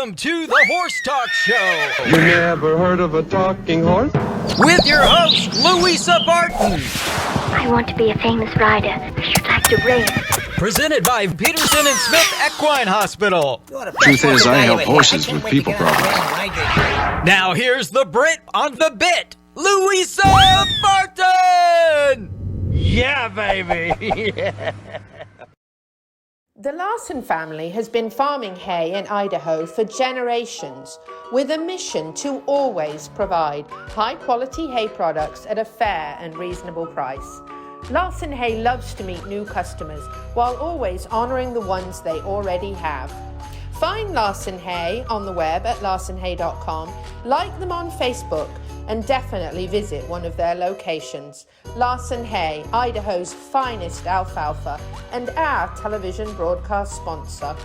Welcome to the Horse Talk Show. You never heard of a talking horse? With your host, Louisa Barton. I want to be a famous rider. I should like to race. Presented by Peterson and Smith Equine Hospital. Truth is, I help horses with people problems. Now here's the Brit on the bit, Louisa Barton. Yeah, baby. Yeah. The Larson family has been farming hay in Idaho for generations with a mission to always provide high-quality hay products at a fair and reasonable price. Larson Hay loves to meet new customers while always honoring the ones they already have. Find Larson Hay on the web at larsonhay.com, like them on Facebook, and definitely visit one of their locations. Larson Hay, Idaho's finest alfalfa, and our television broadcast sponsor.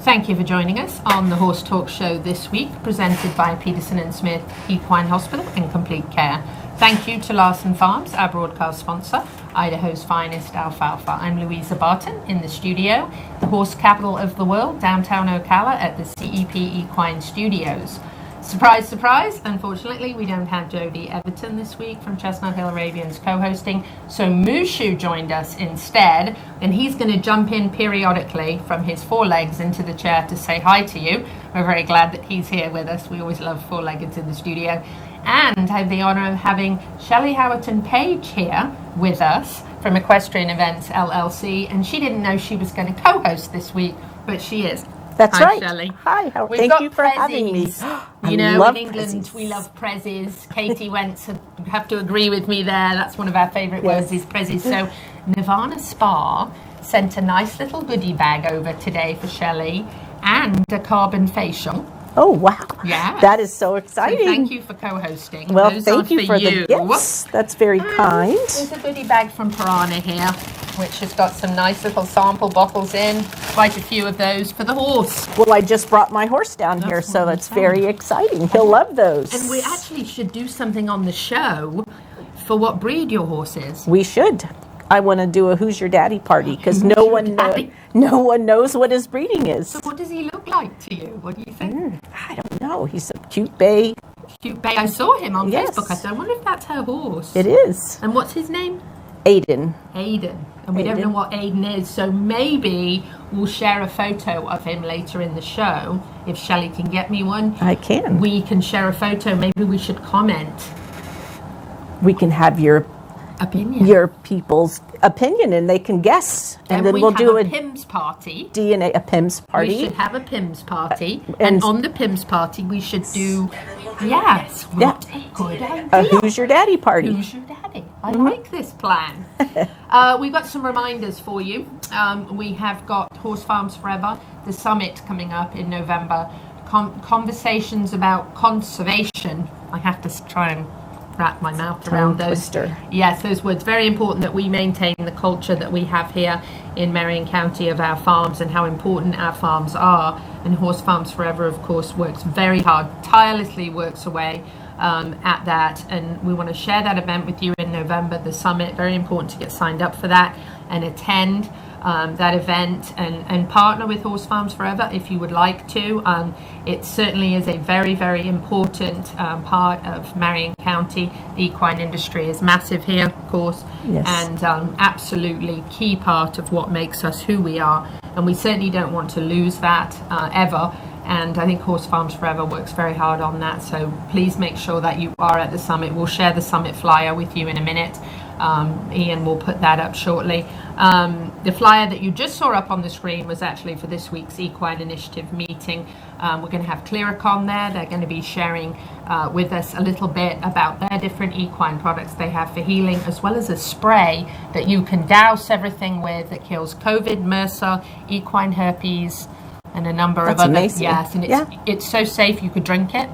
Thank you for joining us on the Horse Talk Show this week, presented by Peterson and Smith Equine Hospital and Complete Care. Thank you to Larson Farms, our broadcast sponsor, Idaho's finest alfalfa. I'm Louisa Barton in the studio, the horse capital of the world, downtown Ocala at the CEP Equine Studios. Surprise, surprise, unfortunately we don't have Jody Everton this week from Chestnut Hill Arabians co-hosting, so Mushu joined us instead, and he's going to jump in periodically from his forelegs into the chair to say hi to you. We're very glad that he's here with us. We always love four-leggeds in the studio. And I have the honor of having Shelley Howerton Page here with us from Equestrian Events LLC, and she didn't know she was going to co-host this week, but she is. That's Hi, right. Shelley. Hi, thank you for having me. You know, in England, we love prezzies. Katie Wentz would have to agree with me there. That's one of our favourite words is prezzies. So Nirvana Spa sent a nice little goodie bag over today for Shelley and a carbon facial. Oh, wow. Yeah. That is so exciting. So thank you for co-hosting. Well, Those thank you for the gifts. That's very kind. There's a goodie bag from Piranha here, which has got some nice little sample bottles in. Quite a few of those for the horse. Well, I just brought my horse down here, so that's very exciting. He'll love those. And we actually should do something on the show for what breed your horse is. We should. I want to do a Who's Your Daddy party because no one knows what his breeding is. So what does he look like to you? What do you think? I don't know. He's a cute bay. Cute bay. I saw him on Facebook. I said, I wonder if that's her horse. It is. And what's his name? Aiden. And we don't know what Aiden is, so maybe we'll share a photo of him later in the show. If Shelley can get me one. I can. We can share a photo. Maybe we should comment. We can have your opinion. Your people's opinion, and they can guess. And then we'll do a PIMS party. A PIMS party. We should have a PIMS party. And on the PIMS party, we should do, yes, what a good idea. A Who's Your Daddy party. Who's Your Daddy? I like this plan. We've got some reminders for you. We have got Horse Farms Forever, the summit coming up in November. Conversations about conservation. I have to try and wrap my mouth around those. Twister. Yes, those words. Very important that we maintain the culture that we have here in Marion County of our farms and how important our farms are. And Horse Farms Forever, of course, works very hard, tirelessly works away at that. And we want to share that event with you in November, the summit. Very important to get signed up for that and attend that event and partner with Horse Farms Forever if you would like to. It certainly is a very, very important part of Marion County. The equine industry is massive here, of course, and absolutely key part of what makes us who we are. And we certainly don't want to lose that ever. And I think Horse Farms Forever works very hard on that. So please make sure that you are at the summit. We'll share the summit flyer with you in a minute. Ian will put that up shortly. The flyer that you just saw up on the screen was actually for this week's Equine Initiative meeting. We're going to have Clearicon there. They're going to be sharing with us a little bit about their different equine products they have for healing, as well as a spray that you can douse everything with that kills COVID, MRSA, equine herpes, and a number of other. Amazing. Yes, and it's so safe you could drink it.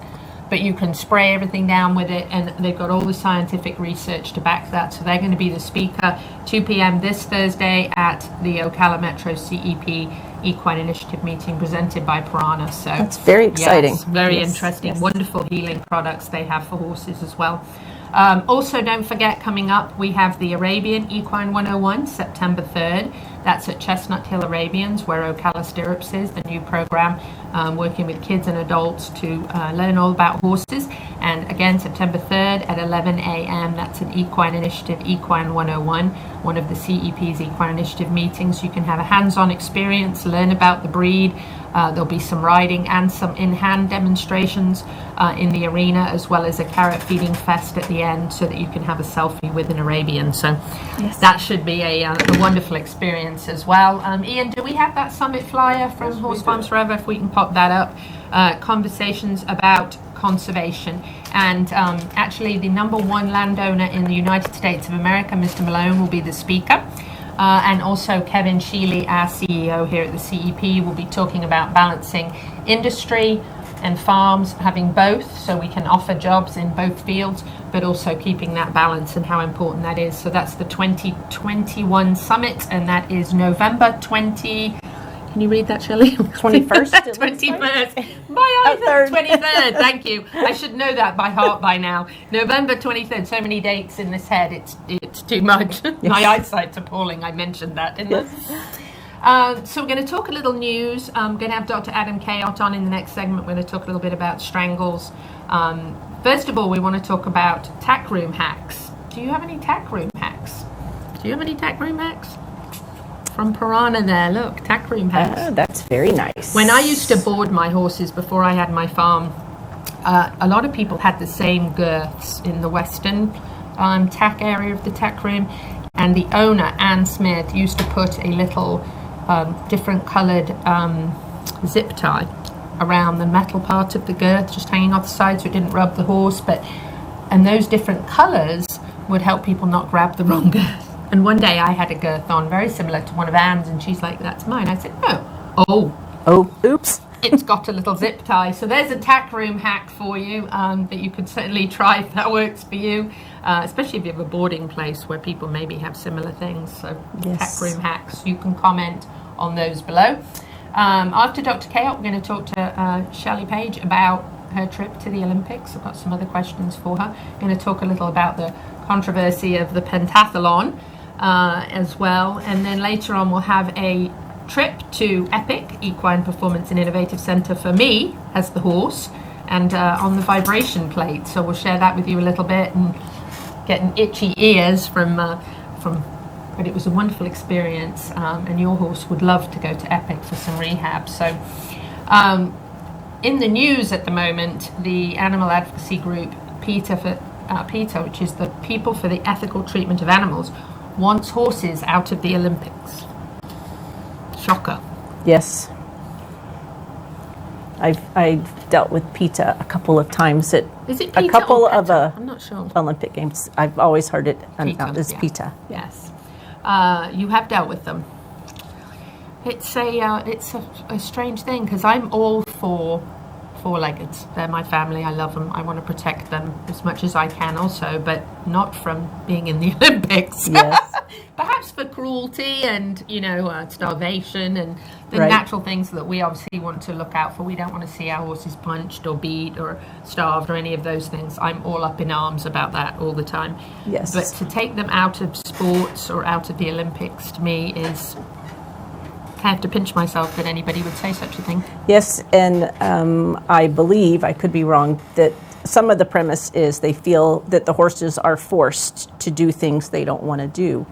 but you can spray everything down with it, and they've got all the scientific research to back that. So they're going to be the speaker 2 p.m. this Thursday at the Ocala Metro CEP Equine Initiative meeting presented by Piranha. So That's very exciting. Yes, very Yes, interesting. yes. Wonderful healing products they have for horses as well. Also, don't forget, coming up, we have the Arabian Equine 101, September 3rd. That's at Chestnut Hill Arabians, where Ocala Stirrups is, the new program, working with kids and adults to learn all about horses. And again, September 3rd at 11 a.m., that's an Equine Initiative, Equine 101, one of the CEP's Equine Initiative meetings. You can have a hands-on experience, learn about the breed. There'll be some riding and some in-hand demonstrations in the arena, as well as a carrot feeding fest at the end, so that you can have a selfie with an Arabian. So that should be a wonderful experience as well. Ian, do we have that summit flyer from Horse Farms Forever? If we can pop that up. Conversations about conservation. And actually, the #1 landowner in the United States of America, Mr. Malone, will be the speaker. And also Kevin Shelley, our CEO here at the CEP, will be talking about balancing industry and farms, having both, so we can offer jobs in both fields, but also keeping that balance and how important that is. So that's the 2021 summit, and that is November 20. Can you read that, Shelley? 21st? 21st. My eyes are 23rd. Thank you. I should know that by heart by now. November 23rd. So many dates in this head. It's too much. My eyesight's appalling. I mentioned that, didn't I? So we're going to talk a little news. I'm going to have Dr. Adam Cayot on in the next segment. We're going to talk a little bit about strangles. First of all, we want to talk about tack room hacks. Do you have any tack room hacks? From Piranha there, look, tack room hacks. That's very nice. When I used to board my horses before I had my farm, a lot of people had the same girths in the western tack area of the tack room, and the owner, Ann Smith, used to put a little different coloured zip tie around the metal part of the girth, just hanging off the side so it didn't rub the horse, and those different colours would help people not grab the wrong girth. And one day I had a girth on very similar to one of Anne's, and she's like, "That's mine." I said, "No." Oh, oops. It's got a little zip tie. So there's a tack room hack for you that you could certainly try if that works for you, especially if you have a boarding place where people maybe have similar things. So tack room hacks, you can comment on those below. After Dr. Cayot, we're going to talk to Shelley Page about her trip to the Olympics. I've got some other questions for her. I'm going to talk a little about the controversy of the pentathlon as well. And then later on, we'll have a trip to EPIC, Equine Performance and Innovative Centre, for me as the horse, and on the vibration plate. So we'll share that with you a little bit and getting itchy ears from but it was a wonderful experience, and your horse would love to go to EPIC for some rehab. So in the news at the moment, the animal advocacy group PETA, which is the People for the Ethical Treatment of Animals, wants horses out of the Olympics. Shocker. Yes. I've dealt with PETA a couple of times at Is it a PETA couple or of PETA? I'm not sure. Olympic Games. I've always heard it as yeah. PETA. Yes. You have dealt with them. It's a strange thing, because I'm all for four-leggeds. They're my family. I love them. I want to protect them as much as I can also, but not from being in the Olympics. Yes. Perhaps for cruelty and, starvation and the Right. natural things that we obviously want to look out for. We don't want to see our horses punched or beat or starved or any of those things. I'm all up in arms about that all the time. Yes. But to take them out of sports or out of the Olympics, to me, is... I have to pinch myself that anybody would say such a thing. Yes, and I believe, I could be wrong, that some of the premise is they feel that the horses are forced to do things they don't want to do.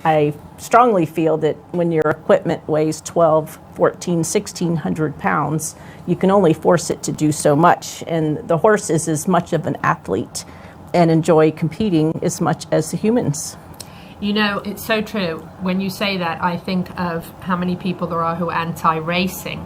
I strongly feel that when your equipment weighs 12, 14, 1,600 pounds, you can only force it to do so much. And the horse is as much of an athlete and enjoy competing as much as the humans. It's so true. When you say that, I think of how many people there are who are anti-racing.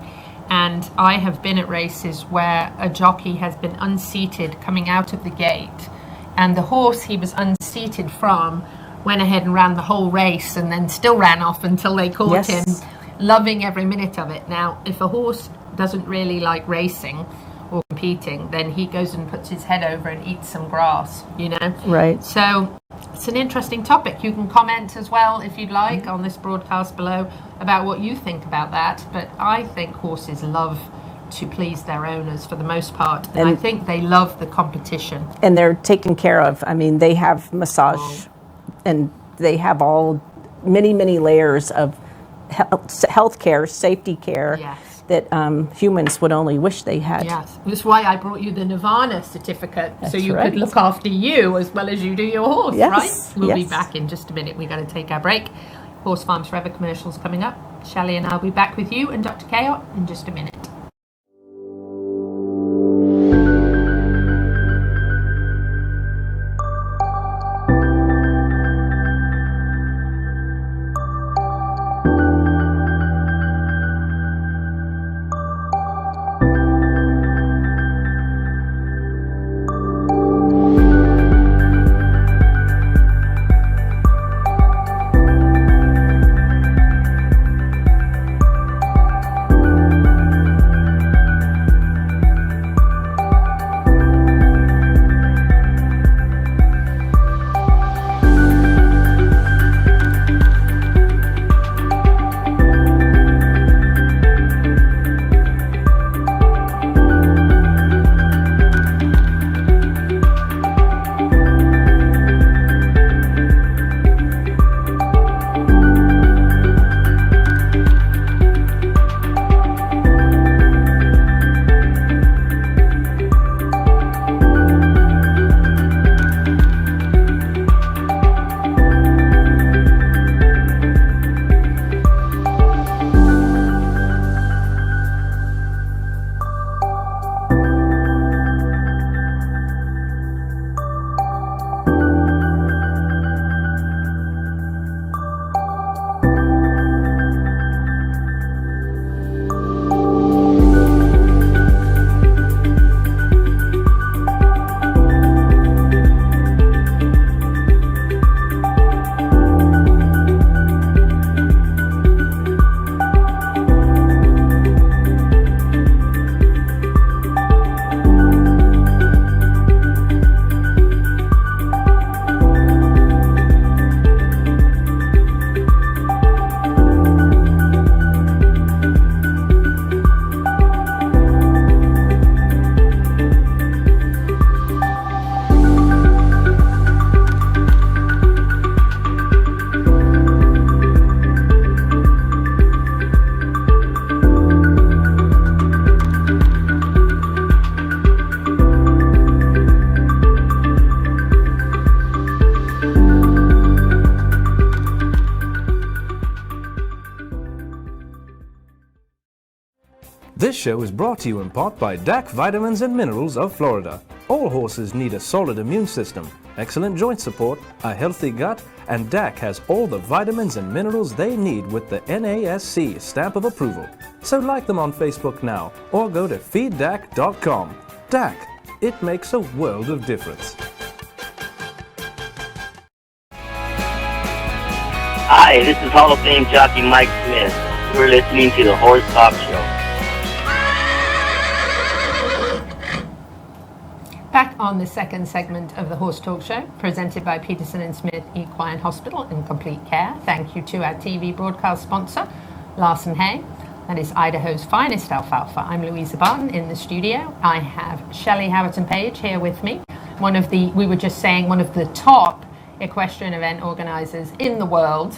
And I have been at races where a jockey has been unseated coming out of the gate, and the horse he was unseated from went ahead and ran the whole race, and then still ran off until they caught him, loving every minute of it. Now, if a horse doesn't really like racing, or competing, then he goes and puts his head over and eats some grass, you know? Right. So it's an interesting topic. You can comment as well, if you'd like, on this broadcast below about what you think about that. But I think horses love to please their owners for the most part. And I think they love the competition. And they're taken care of. I mean, they have massage and they have all many layers of health care, safety care. Yes. That humans would only wish they had. Yes, that's why I brought you the Nirvana certificate, so you right. could look after you as well as you do your horse, Yes, right? We'll be yes. back in just a minute. We're going to take our break. Horse Farms Forever commercials coming up. Shelley and I'll be back with you and Dr. Cayot in just a minute. This show is brought to you in part by DAC Vitamins and Minerals of Florida. All horses need a solid immune system, excellent joint support, a healthy gut, and DAC has all the vitamins and minerals they need with the NASC stamp of approval. So like them on Facebook now, or go to feeddac.com. DAC, it makes a world of difference. Hi, this is Hall of Fame jockey Mike Smith. You're listening to the Horse Talk Show. Back on the second segment of the Horse Talk Show, presented by Peterson and Smith Equine Hospital and Complete Care. Thank you to our TV broadcast sponsor, Larson Hay. That is Idaho's finest alfalfa. I'm Louisa Barton in the studio. I have Shelley Howerton Page here with me. We were just saying, one of the top equestrian event organizers in the world.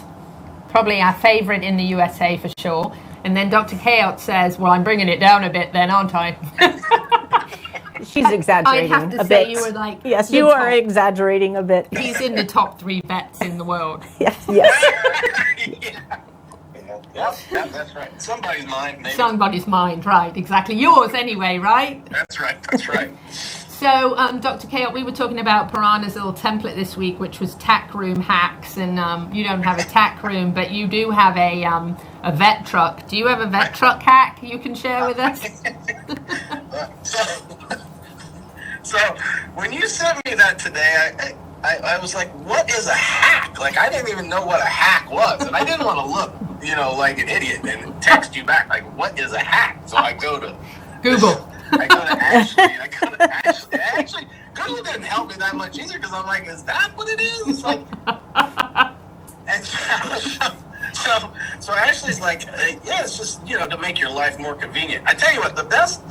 Probably our favorite in the USA for sure. And then Dr. Cayot says, well, I'm bringing it down a bit then, aren't I? She's exaggerating I'd have to a say bit. you were like... Yes, you are exaggerating a bit. He's in the top 3 vets in the world. Yes, yes. Yep, that's right. Somebody's mind, maybe. Somebody's mind, right, exactly. Yours anyway, right? That's right, that's right. So, Dr. Cayot, we were talking about Piranha's little template this week, which was tack room hacks, and you don't have a tack room, but you do have a vet truck. Do you have a vet truck hack you can share with us? So when you sent me that today, I was like, what is a hack? Like, I didn't even know what a hack was, and I didn't want to look, like an idiot and text you back, like, what is a hack? So I go to Google. I go to Ashley. Actually, Google didn't help me that much either because I'm like, is that what it is? It's like, and so Ashley's like, yeah, it's just, to make your life more convenient. I tell you what, the best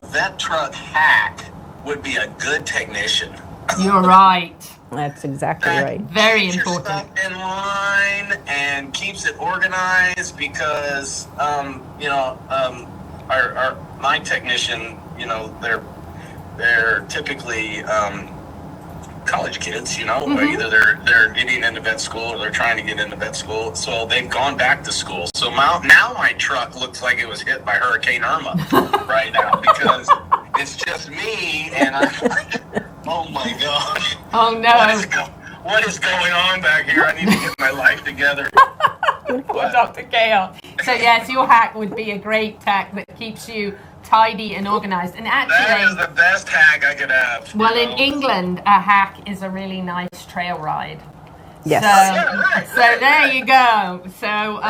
vet truck hack would be a good technician. You're right. That's exactly That right. Very keeps your important. stuff in line and keeps it organized because, my technician, they're typically college kids, either they're getting into vet school or they're trying to get into vet school, so they've gone back to school. So now my truck looks like it was hit by Hurricane Irma right now because it's just me and I'm like, oh my gosh. Oh no. What is going on back here? I need to get my life together. Poor Dr. Cayot. So yes, your hack would be a great hack that keeps you tidy and organized. And That actually, is the best hack I could have. well, in England, a hack is a really nice trail ride. Yes. So there you go. So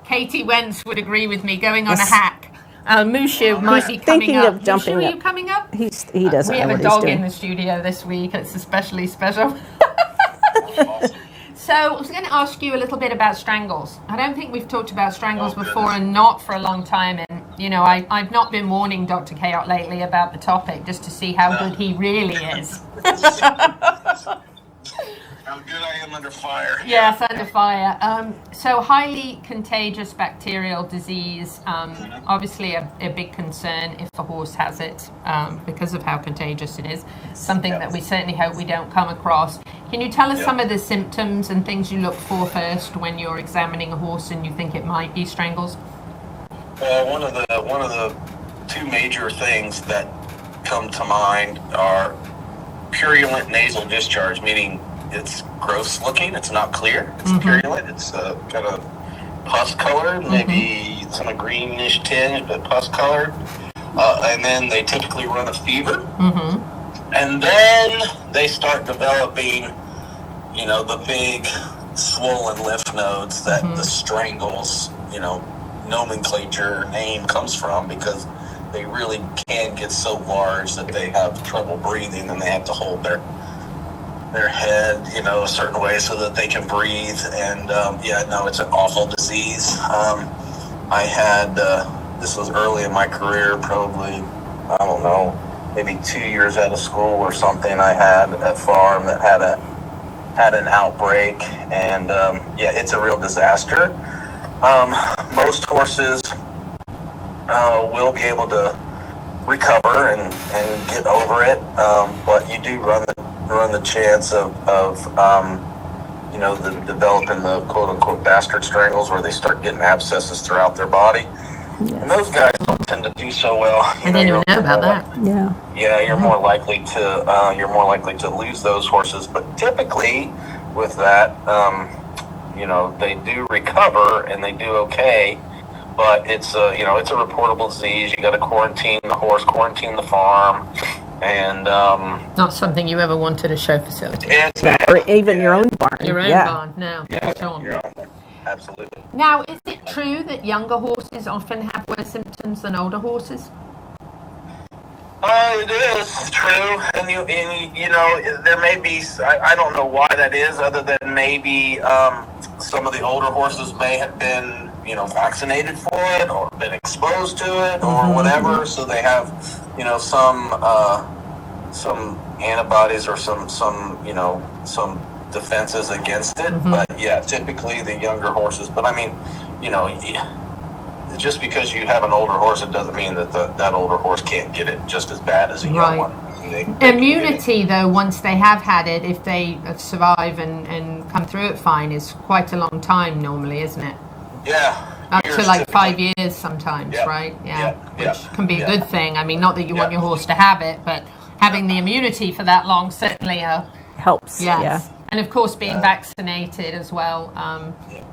Katie Wentz would agree with me going on a hack. Mushu might be coming thinking up. of jumping Mushu, are up. you coming up? He doesn't We know have a what he's dog doing. in the studio this week. It's especially special. Awesome. So I was going to ask you a little bit about strangles. I don't think we've talked about strangles before, and not for a long time. And I've not been warning Dr. Cayot lately about the topic just to see how good he really is. How good I am under fire. Yes, under fire. So highly contagious bacterial disease, obviously a big concern if a horse has it because of how contagious it is. Something that we certainly hope we don't come across. Can you tell us some of the symptoms and things you look for first when you're examining a horse and you think it might be strangles? Well, one of the two major things that come to mind are purulent nasal discharge, meaning it's gross looking, it's not clear, it's purulent, it's got a pus color, maybe some a greenish tinge, but pus colored, and then they typically run a fever, and then they start developing, the big swollen lymph nodes that the strangles, nomenclature name comes from, because they really can get so large that they have trouble breathing and they have to hold their head, a certain way so that they can breathe. And it's an awful disease. I had, this was early in my career, probably, I don't know, maybe 2 years out of school or something. I had a farm that had an outbreak, and it's a real disaster. Most horses will be able to recover and get over it, but you do run the chance of developing the quote-unquote bastard strangles, where they start getting abscesses throughout their body. Yes. And those guys don't tend to do so well. I didn't even know about that. Yeah, you're more likely to lose those horses. But typically, with that, they do recover and they do okay. But it's a reportable disease. You got to quarantine the horse, quarantine the farm, and not something you ever wanted a show facility. Or even your own barn. Your own barn, no. Yeah, your own. Absolutely. Now, is it true that younger horses often have worse symptoms than older horses? It is true, and there may be. I don't know why that is, other than maybe some of the older horses may have been vaccinated for it or been exposed to it or whatever, so they have some antibodies or some defenses against it. But typically the younger horses. But I mean, just because you have an older horse, it doesn't mean that that older horse can't get it just as bad as a young one. Immunity, though, once they have had it, if they survive and come through it fine, is quite a long time normally, isn't it? Yeah. Up to like 5 years sometimes, right? Yeah. Which can be a good thing. I mean, not that you want your horse to have it, but having the immunity for that long certainly helps. Yes. Yeah. And of course, being vaccinated as well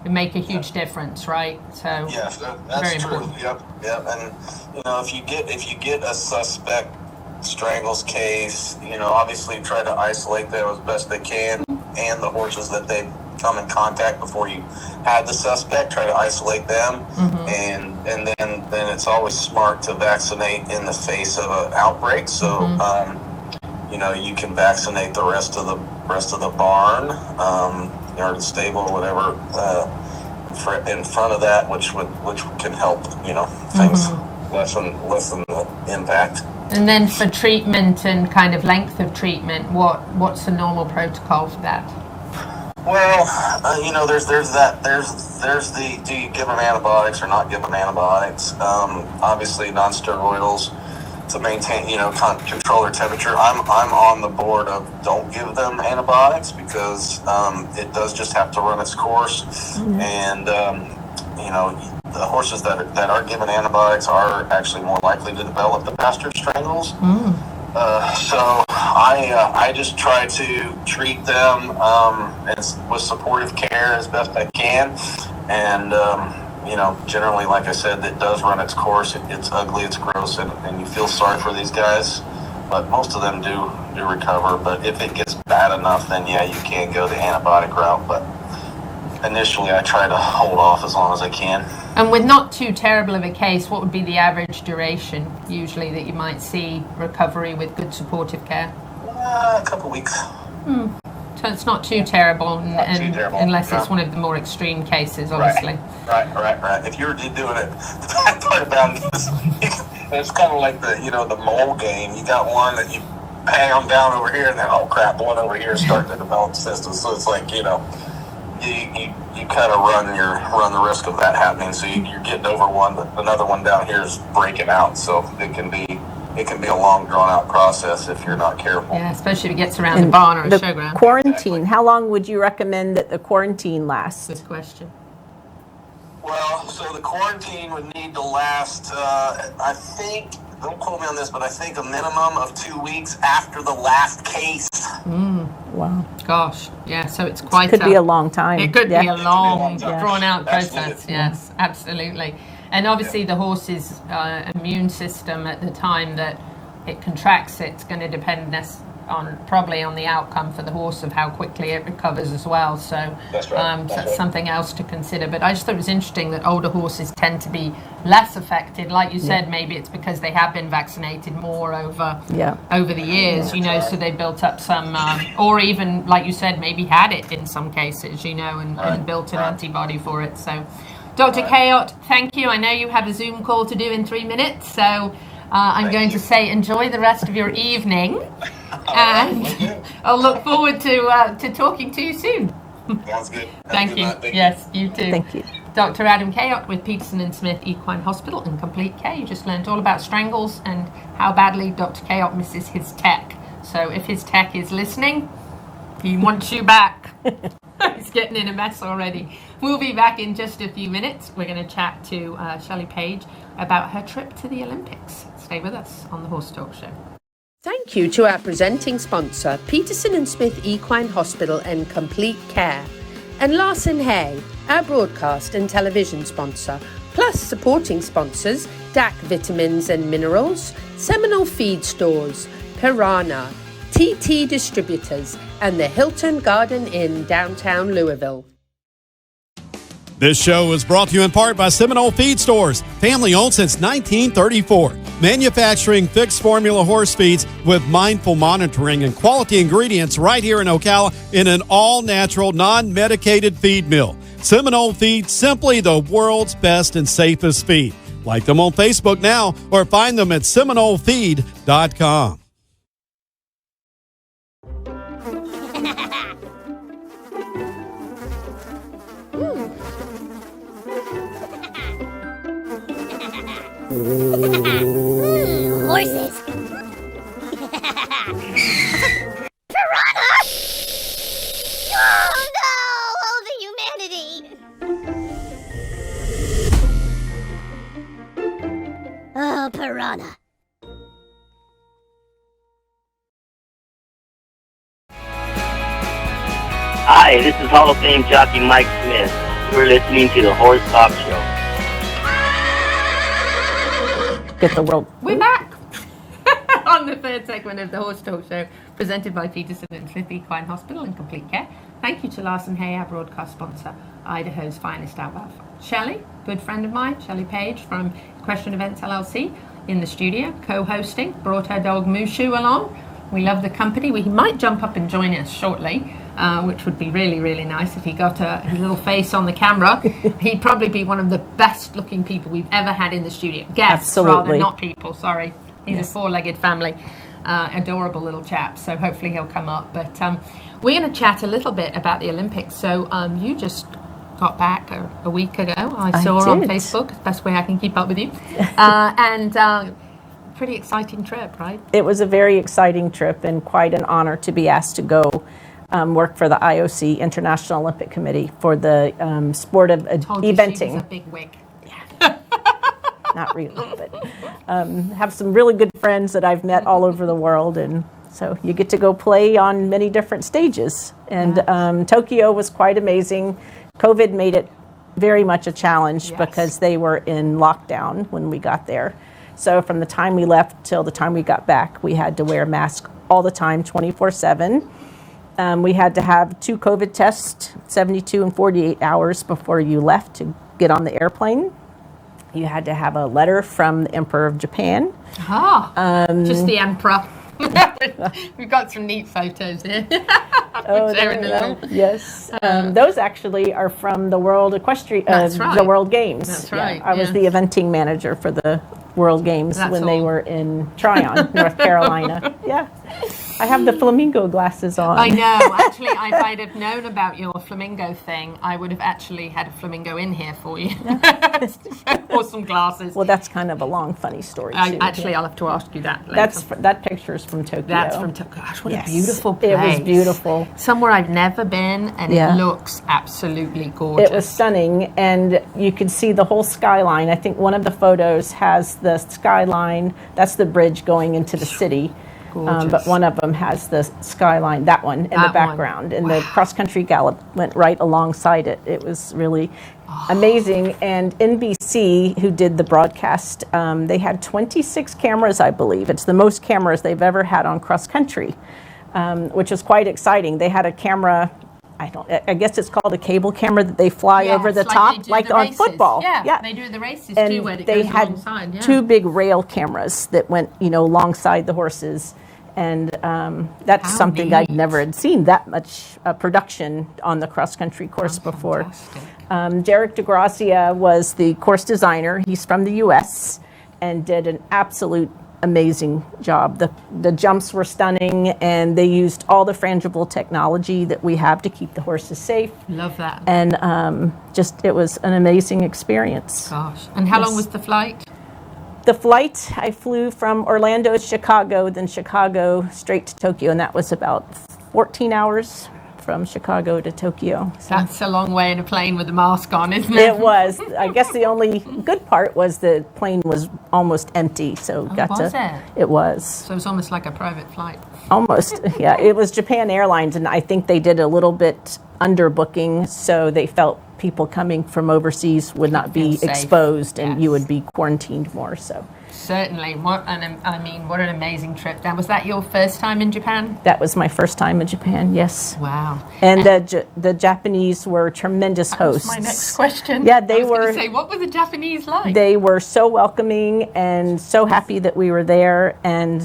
would make a huge difference, right? So that's very true. important. Yep. And if you get a suspect strangles case, obviously try to isolate them as best they can, and the horses that they come in contact before you had the suspect, try to isolate them, and then it's always smart to vaccinate in the face of an outbreak. So, you can vaccinate the rest of the barn, or the stable, or whatever, in front of that, which can help, things lessen the impact. And then for treatment and kind of length of treatment, what's the normal protocol for that? Well, there's the, do you give them antibiotics or not give them antibiotics? Obviously non-steroidals to maintain, control their temperature. I'm on the board of don't give them antibiotics because it does just have to run its course. And, the horses that are given antibiotics are actually more likely to develop the bastard strangles. So I just try to treat them with supportive care as best I can, and generally, like I said, it does run its course. It's ugly, it's gross, and you feel sorry for these guys, but most of them do recover. But if it gets bad enough, then yeah, you can go the antibiotic route. But initially, I try to hold off as long as I can. And with not too terrible of a case, what would be the average duration usually that you might see recovery with good supportive care? A couple weeks. So it's not too terrible, unless it's one of the more extreme cases, obviously. Right. If you're doing it, the bad part about it is it's kind of like the mole game. You got one that you bang them down over here, and then oh crap, one over here is starting to develop systems. So it's like you kind of run the risk of that happening. So you're getting over one, but another one down here is breaking out. So it can be a long, drawn-out process if you're not careful. Yeah, especially if it gets around the barn or a showground. Quarantine. How long would you recommend that the quarantine lasts? Good question. Well, so the quarantine would need to last, I think, don't quote me on this, but I think a minimum of 2 weeks after the last case. Wow. Gosh, yeah, so it's quite Could be a long time. It could be a long, time. drawn-out process. Absolutely. Yes, absolutely. And obviously the horse's immune system at the time that it contracts, it's going to depend probably on the outcome for the horse of how quickly it recovers as well. So that's right. that's something else to consider. But I just thought it was interesting that older horses tend to be less affected. Like you said, maybe it's because they have been vaccinated more over the years, so they built up some, or even, like you said, maybe had it in some cases, and built an antibody for it. So Dr. Cayot, thank you. I know you have a Zoom call to do in 3 minutes, so I'm going to say enjoy the rest of your evening, and I'll look forward to talking to you soon. Sounds good. Thank you. Yes, you too. Thank you. Dr. Adam Cayot with Peterson and Smith Equine Hospital and Complete Care. You just learned all about strangles and how badly Dr. Cayot misses his tech. So if his tech is listening, he wants you back. He's getting in a mess already. We'll be back in just a few minutes. We're going to chat to Shelley Page about her trip to the Olympics. Stay with us on the Horse Talk Show. Thank you to our presenting sponsor, Peterson and Smith Equine Hospital and Complete Care, and Larson Hay, our broadcast and television sponsor, plus supporting sponsors, DAC Vitamins and Minerals, Seminole Feed Stores, Piranha, TT Distributors, and the Hilton Garden Inn, downtown Louisville. This show is brought to you in part by Seminole Feed Stores, family owned since 1934. Manufacturing fixed formula horse feeds with mindful monitoring and quality ingredients right here in Ocala in an all-natural, non-medicated feed mill. Seminole Feed, simply the world's best and safest feed. Like them on Facebook now or find them at SeminoleFeed.com. Horses. Piranha! Oh no! Oh, the humanity! Oh, piranha. Hi, this is Hall of Fame jockey Mike Smith. You're listening to the Horse Talk Show. Get the world. We're back on the third segment of the Horse Talk Show, presented by Peterson and Smith Equine Hospital and Complete Care. Thank you to Larson Hay, our broadcast sponsor, Idaho's finest alfalfa. Shelley, good friend of mine, Shelley Page from Equestrian Events LLC, in the studio, co-hosting, brought her dog Mushu along. We love the company. He might jump up and join us shortly, which would be really, really nice if he got his little face on the camera. He'd probably be one of the best looking people we've ever had in the studio. Guests, rather, not people, sorry. He's a four-legged family. Adorable little chap, so hopefully he'll come up. But we're going to chat a little bit about the Olympics. So you just got back a week ago. I saw on Facebook. It's the best way I can keep up with you. And pretty exciting trip, right? It was a very exciting trip and quite an honor to be asked to go work for the IOC, International Olympic Committee, for the sport of eventing. She was a big wig. Not really, but have some really good friends that I've met all over the world, and so you get to go play on many different stages. And Tokyo was quite amazing. COVID made it very much a challenge because they were in lockdown when we got there. So from the time we left till the time we got back, we had to wear a mask all the time, 24/7. We had to have 2 COVID tests, 72 and 48 hours before you left to get on the airplane. You had to have a letter from the Emperor of Japan. Just the Emperor. We've got some neat photos here. Yes. Those actually are from the World Equestrian, the World Games. That's right. I was the eventing manager for the World Games when they were in Tryon, North Carolina. Yeah. I have the flamingo glasses on. I know. Actually, if I'd have known about your flamingo thing, I would have actually had a flamingo in here for you. Or some glasses. Well, that's kind of a long, funny story, too. Actually, I'll have to ask you that later. That picture is from Tokyo. That's from Tokyo. Gosh, what a beautiful place. It was beautiful. Somewhere I've never been, and it looks absolutely gorgeous. It was stunning, and you could see the whole skyline. I think one of the photos has the skyline. That's the bridge going into the city. But one of them has the skyline, that one, in the background. And the cross-country gallop went right alongside it. It was really amazing. And NBC, who did the broadcast, they had 26 cameras, I believe. It's the most cameras they've ever had on cross-country, which is quite exciting. They had a camera, I guess it's called a cable camera that they fly over the top, like on football. Yeah, they do the races and too, where it they goes had alongside. Yeah. 2 big rail cameras that went, alongside the horses. And that's something I never had seen that much production on the cross-country course before. Derek DeGrazia was the course designer. He's from the U.S. and did an absolute amazing job. The jumps were stunning, and they used all the frangible technology that we have to keep the horses safe. Love that. And it was an amazing experience. Gosh. And how long was the flight? The flight, I flew from Orlando to Chicago, then Chicago straight to Tokyo, and that was about 14 hours from Chicago to Tokyo. So that's a long way in a plane with a mask on, isn't it? It was. I guess the only good part was the plane was almost empty, so it was. So it was almost like a private flight. Almost, yeah. It was Japan Airlines, and I think they did a little bit underbooking, so they felt people coming from overseas would not be exposed, and you would be quarantined more. So certainly, what an amazing trip. Now, was that your first time in Japan? That was my first time in Japan. Yes. Wow. And the Japanese were tremendous hosts. That was my next question. Yeah, they were. I was going to say, what were the Japanese like? They were so welcoming and so happy that we were there, and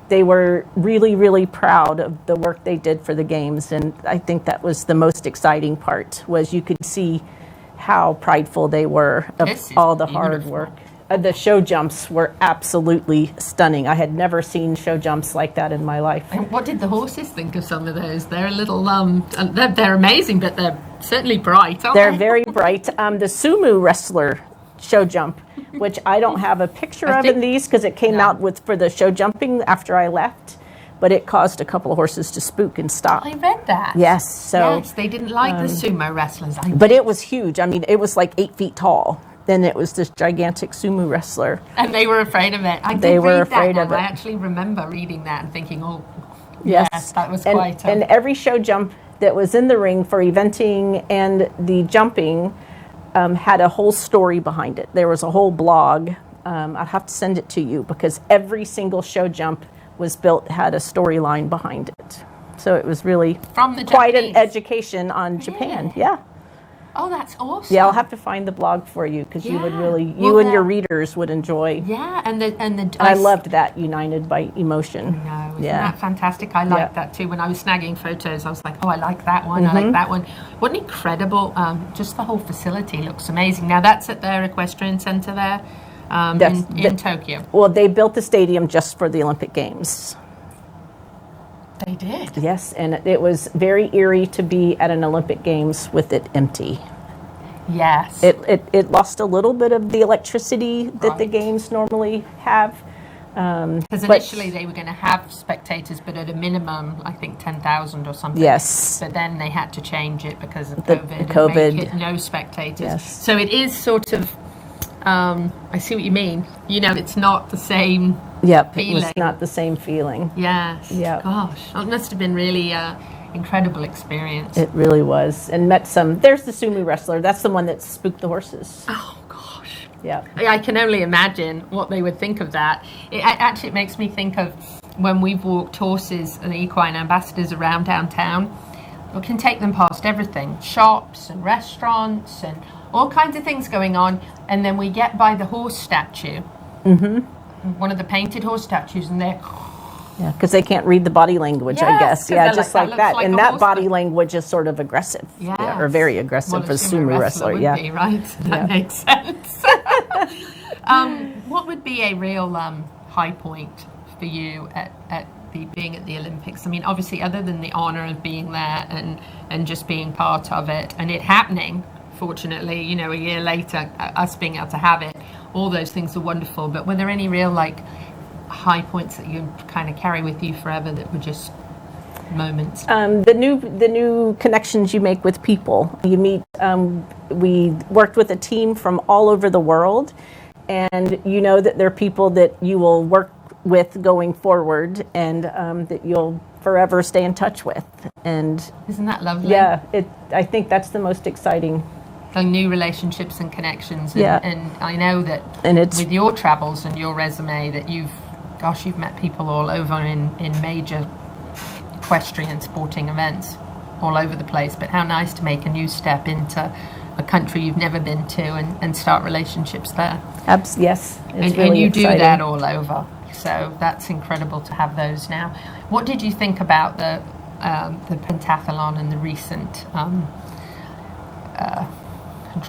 they were really, really proud of the work they did for the games. And I think that was the most exciting part, was you could see how prideful they were of all the hard work. The show jumps were absolutely stunning. I had never seen show jumps like that in my life. And what did the horses think of some of those? They're a little, they're amazing, but they're certainly bright, aren't They're very bright. The sumo wrestler show jump, which I don't have a picture of in these because it came out for the show jumping after I left, but it caused a couple of horses to spook and stop. I read that. Yes. Yes, they didn't like the sumo wrestlers. But it was huge. I mean, it was like 8 feet tall. Then it was this gigantic sumo wrestler. And they were afraid of it. They were afraid of it. I actually remember reading that and thinking, yes, that was quite And every show jump that was in the ring for eventing and the jumping had a whole story behind it. There was a whole blog. I'll have to send it to you because every single show jump was built, had a storyline behind it. So it was really From the quite an Japanese? education on Japan. Really? Yeah. Oh, that's awesome. Yeah, I'll have to find the blog for you because you would Yeah. really, Well, you and your that- readers would enjoy. Yeah, and I loved that, United by Emotion. No, isn't Yeah. that fantastic? I liked that too. When I was snagging photos, I was like, oh, I like that one. I like that one. What an incredible, just the whole facility looks amazing. Now, that's at their equestrian center there in Tokyo. Well, they built the stadium just for the Olympic Games. They did. Yes, and it was very eerie to be at an Olympic Games with it empty. Yes. It lost a little bit of the electricity that the Right. games normally have. Because initially they were going to have spectators, but at a minimum, I think 10,000 or something. Yes. But then they had to change it because of The COVID. COVID. And make it no spectators. Yes. So it is sort of, I see what you mean. You know, it's not the same Yep, feeling. it was not the same feeling. Yes. Yep. Gosh, it must have been really incredible experience. It really was. And met there's the sumo wrestler. That's the one that spooked the horses. Oh gosh. Yeah. I can only imagine what they would think of that. It makes me think of when we've walked horses and equine ambassadors around downtown. We can take them past everything, shops and restaurants and all kinds of things going on. And then we get by the horse statue, one of the painted horse statues, and they're... Yeah, because they can't read the body language, I Yes, guess. 'cause Yeah, they're just like, like that that. looks like And a that horse body leg. language is sort of aggressive. Yes. Yeah, or very aggressive Well, for a sumo wrestler. would Yeah. be, right? That makes sense. What would be a real high point for you at being at the Olympics? I mean, obviously, other than the honor of being there and just being part of it and it happening, fortunately, you know, a year later, us being able to have it, all those things are wonderful. But were there any real high points that you kind of carry with you forever that were just moments? The new connections you make with people. You meet. We worked with a team from all over the world, and you know that they're people that you will work with going forward, and that you'll forever stay in touch with. And Isn't that lovely? yeah, I think that's the most exciting. The new relationships and connections. And, Yeah. and I know that And it's with your travels and your resume that you've met people all over in major equestrian sporting events all over the place. But how nice to make a new step into a country you've never been to and start relationships there. yes, it's And really you exciting. do that all over. So that's incredible to have those now. What did you think about the pentathlon and the recent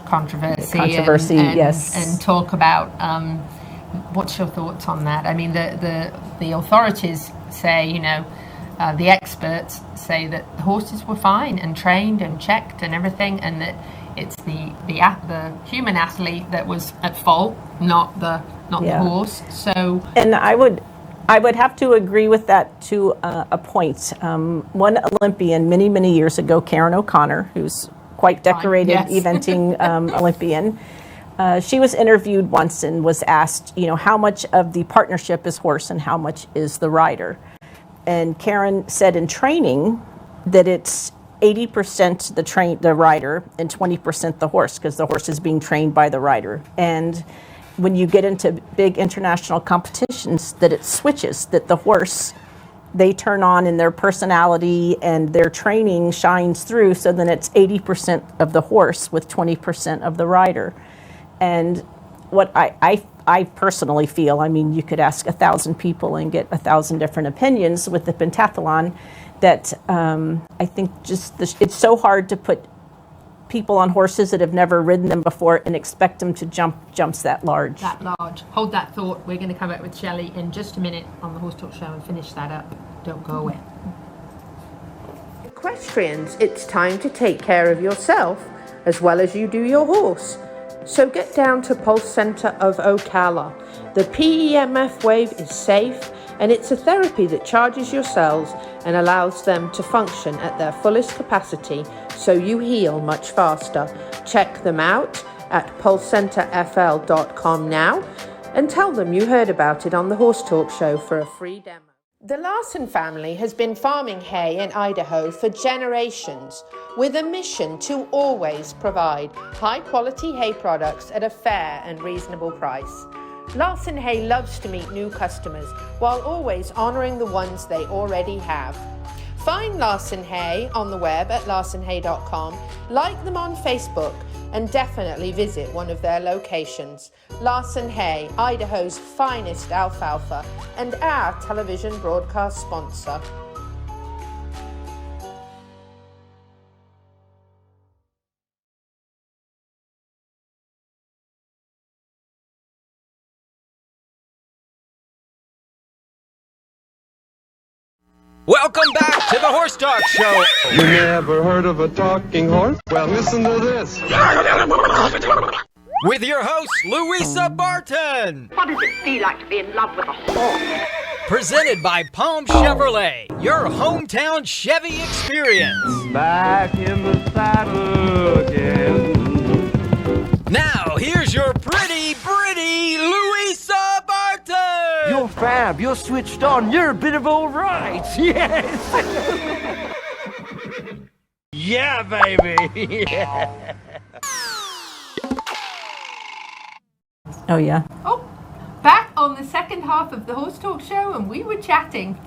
controversy? Yes. And talk about what's your thoughts on that? I mean, the authorities say, you know, the experts say that the horses were fine and trained and checked and everything, and that it's the human athlete that was at fault, not the horse. So, and I would have to agree with that to a point. One Olympian many years ago, Karen O'Connor, who's quite decorated Yes. eventing Olympian. She was interviewed once and was asked, you know, how much of the partnership is horse and how much is the rider. And Karen said in training that it's 80% the rider and 20% the horse, because the horse is being trained by the rider. And when you get into big international competitions, that it switches, that the horse, they turn on and their personality and their training shines through, so then it's 80% of the horse with 20% of the rider. And what I personally feel, I mean, you could ask 1,000 people and get 1,000 different opinions with the pentathlon, that I think it's so hard to put people on horses that have never ridden them before and expect them to jumps that large. that large. Hold that thought. We're going to come back with Shelley in just a minute on the Horse Talk Show and finish that up. Don't go away. Equestrians, it's time to take care of yourself as well as you do your horse. So get down to Pulse Center of Ocala. The PEMF wave is safe, and it's a therapy that charges your cells and allows them to function at their fullest capacity, so you heal much faster. Check them out at pulsecenterfl.com now and tell them you heard about it on the Horse Talk Show for a free demo. The Larson family has been farming hay in Idaho for generations, with a mission to always provide high-quality hay products at a fair and reasonable price. Larson Hay loves to meet new customers while always honoring the ones they already have. Find Larson Hay on the web at larsonhay.com, like them on Facebook, and definitely visit one of their locations. Larson Hay, Idaho's finest alfalfa, and our television broadcast sponsor. Welcome back to the Horse Talk Show. You never heard of a talking horse? Well, listen to this. With your host, Louisa Barton. What does it feel like to be in love with a horse? Presented by Palm Chevrolet, your hometown Chevy experience. Back in the saddle again. Now, here's your pretty Louisa Barton. You're fab, you're switched on, you're a bit of all right. Yes. Yeah, baby. Yeah. Oh, yeah. Oh, back on the second half of the Horse Talk Show, and we were chatting.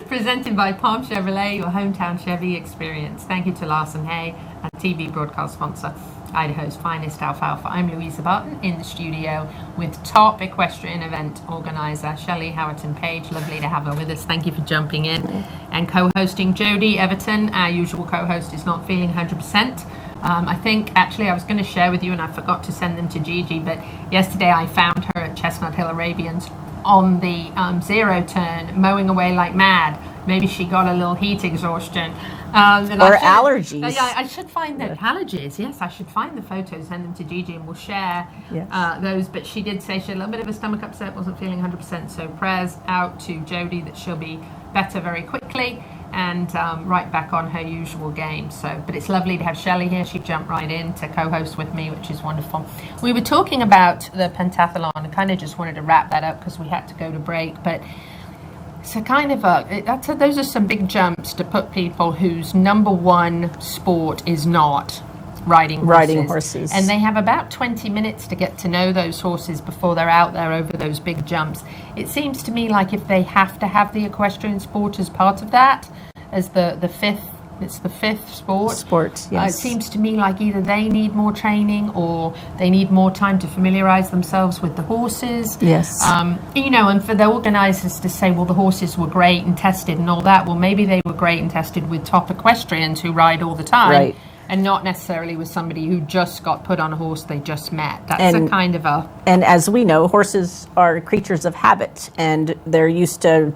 Presented by Palm Chevrolet, your hometown Chevy experience. Thank you to Larson Hay, our TV broadcast sponsor, Idaho's finest alfalfa. I'm Louisa Barton in the studio with top equestrian event organizer Shelley Howerton Page. Lovely to have her with us. Thank you for jumping in. And co-hosting Jody Everton, our usual co-host, is not feeling 100%. I think, actually, I was going to share with you, and I forgot to send them to Gigi, but yesterday I found her at Chestnut Hill Arabians on the zero turn, mowing away like mad. Maybe she got a little heat exhaustion. Or allergies. Yeah, I should find the allergies. Yes, I should find the photos, send them to Gigi, and we'll share those. But she did say she had a little bit of a stomach upset, wasn't feeling 100%. So prayers out to Jody that she'll be better very quickly and right back on her usual game. So, but it's lovely to have Shelley here. She jumped right in to co-host with me, which is wonderful. We were talking about the pentathlon. I kind of just wanted to wrap that up because we had to go to break, but. So kind of those are some big jumps to put people whose number one sport is not riding horses. And they have about 20 minutes to get to know those horses before they're out there over those big jumps. It seems to me like if they have to have the equestrian sport as part of that, as the fifth sport. Yes. It seems to me like either they need more training or they need more time to familiarize themselves with the horses. Yes. And for the organizers to say, well, the horses were great and tested and all that, well, maybe they were great and tested with top equestrians who ride all the time. Right. And not necessarily with somebody who just got put on a horse they just met. That's a kind of a... And as we know, horses are creatures of habit, and they're used to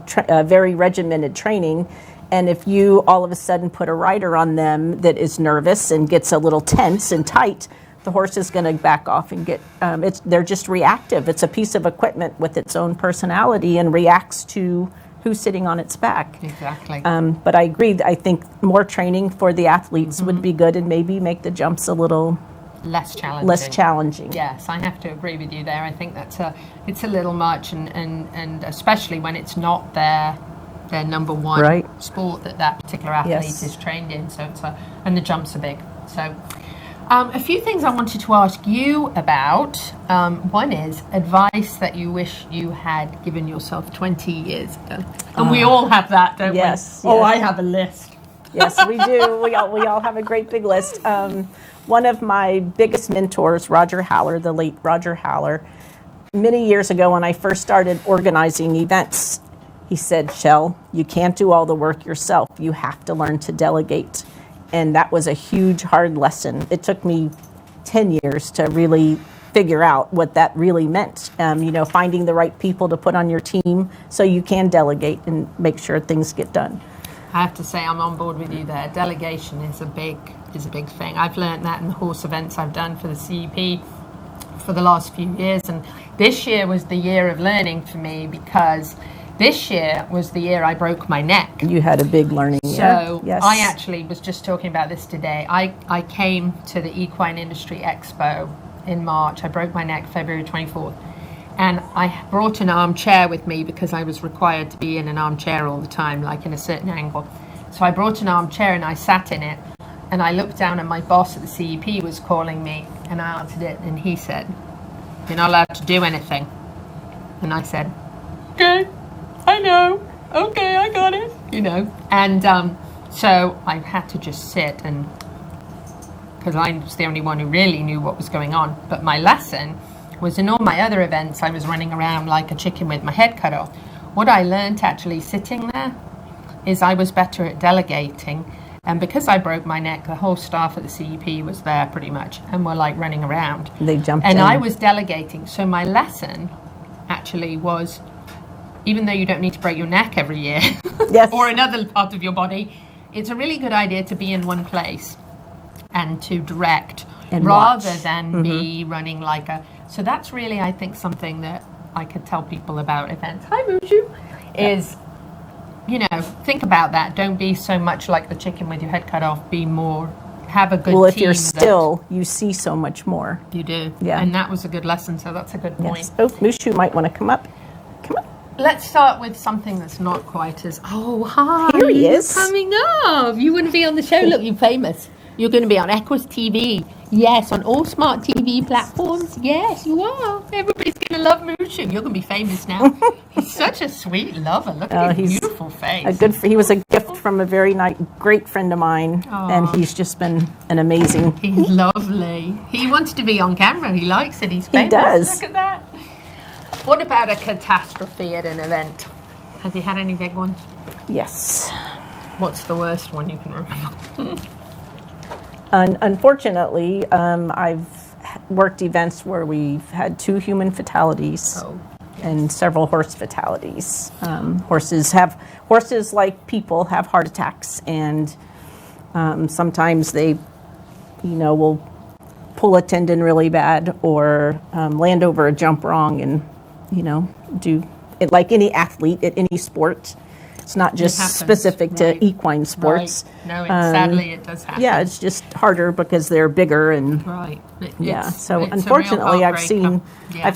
very regimented training. And if you all of a sudden put a rider on them that is nervous and gets a little tense and tight, the horse is going to back off and get, they're just reactive. It's a piece of equipment with its own personality and reacts to who's sitting on its back. Exactly. But I agree. I think more training for the athletes would be good and maybe make the jumps a little less challenging. Yes, I have to agree with you there. I think it's a little much, and especially when it's not their number one sport that particular athlete is trained in. So and the jumps are big. So a few things I wanted to ask you about. One is advice that you wish you had given yourself 20 years ago. And we all have that, don't we? Yes. Oh, I have a list. Yes, we do. We all have a great big list. One of my biggest mentors, Roger Haller, the late Roger Haller, many years ago when I first started organizing events, he said, Shell, you can't do all the work yourself. You have to learn to delegate. And that was a huge, hard lesson. It took me 10 years to really figure out what that really meant. Finding the right people to put on your team so you can delegate and make sure things get done. I have to say I'm on board with you there. Delegation is a big thing. I've learned that in the horse events I've done for the CEP for the last few years. And this year was the year of learning for me because this year was the year I broke my neck. You had a big learning year. So yes. I actually was just talking about this today. I came to the Equine Industry Expo in March. I broke my neck February 24th. And I brought an armchair with me because I was required to be in an armchair all the time, like in a certain angle. So I brought an armchair and I sat in it. And I looked down and my boss at the CEP was calling me. And I answered it and he said, "You're not allowed to do anything." And I said, "Okay. I know." okay, I got it, And so I had to just sit and, because I was the only one who really knew what was going on. But my lesson was in all my other events, I was running around like a chicken with my head cut off. What I learned actually sitting there is I was better at delegating. And because I broke my neck, the whole staff at the CEP was there pretty much and were like running around. They jumped in. And I was delegating. So my lesson actually was, even though you don't need to break your neck every year yes. or another part of your body, it's a really good idea to be in one place and to direct and rather watch. than be running like a... So that's really, I think, something that I could tell people about events. Hi, Mushu. Is... think about that. Don't be so much like the chicken with your head cut off. Be more, have a good team. Well, if you're still, you see so much more. You do. Yeah. And that was a good lesson, so that's a good point. Yes. Oh, Mushu might want to come up. Come on. Let's start with something that's not quite as... Oh, hi. Here he is. Coming up. You want to be on the show? Look, you're famous. You're going to be on Equus TV. Yes, on all smart TV platforms. Yes, you are. Everybody's going to love Mushu. You're going to be famous now. He's such a sweet lover. Look at his beautiful face. He was a gift from a very great friend of mine, and he's just been an amazing... He's lovely. He wants to be on camera. He likes it. He's famous. He does. Look at that. What about a catastrophe at an event? Have you had any big ones? Yes. What's the worst one you can remember? Unfortunately, I've worked events where we've had 2 human fatalities and several horse fatalities. Horses, like people, have heart attacks, and sometimes they, will pull a tendon really bad or land over a jump wrong and, do it like any athlete at any sport. It's not just specific to equine sports. Right. No, sadly it does happen. Yeah, it's just harder because they're bigger and So unfortunately, I've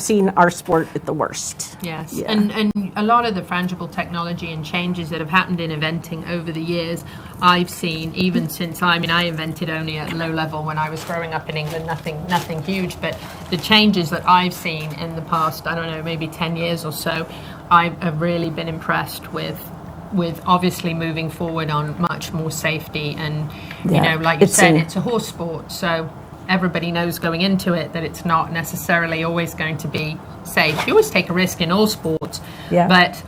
seen our sport at the worst. Yes, yeah. and a lot of the frangible technology and changes that have happened in eventing over the years, I've seen even since I invented only at low level when I was growing up in England, nothing huge, but the changes that I've seen in the past, I don't know, maybe 10 years or so, I've really been impressed with obviously moving forward on much more safety and, like you said, it's a horse sport, so everybody knows going into it that it's not necessarily always going to be safe. You always take a risk in all sports, but,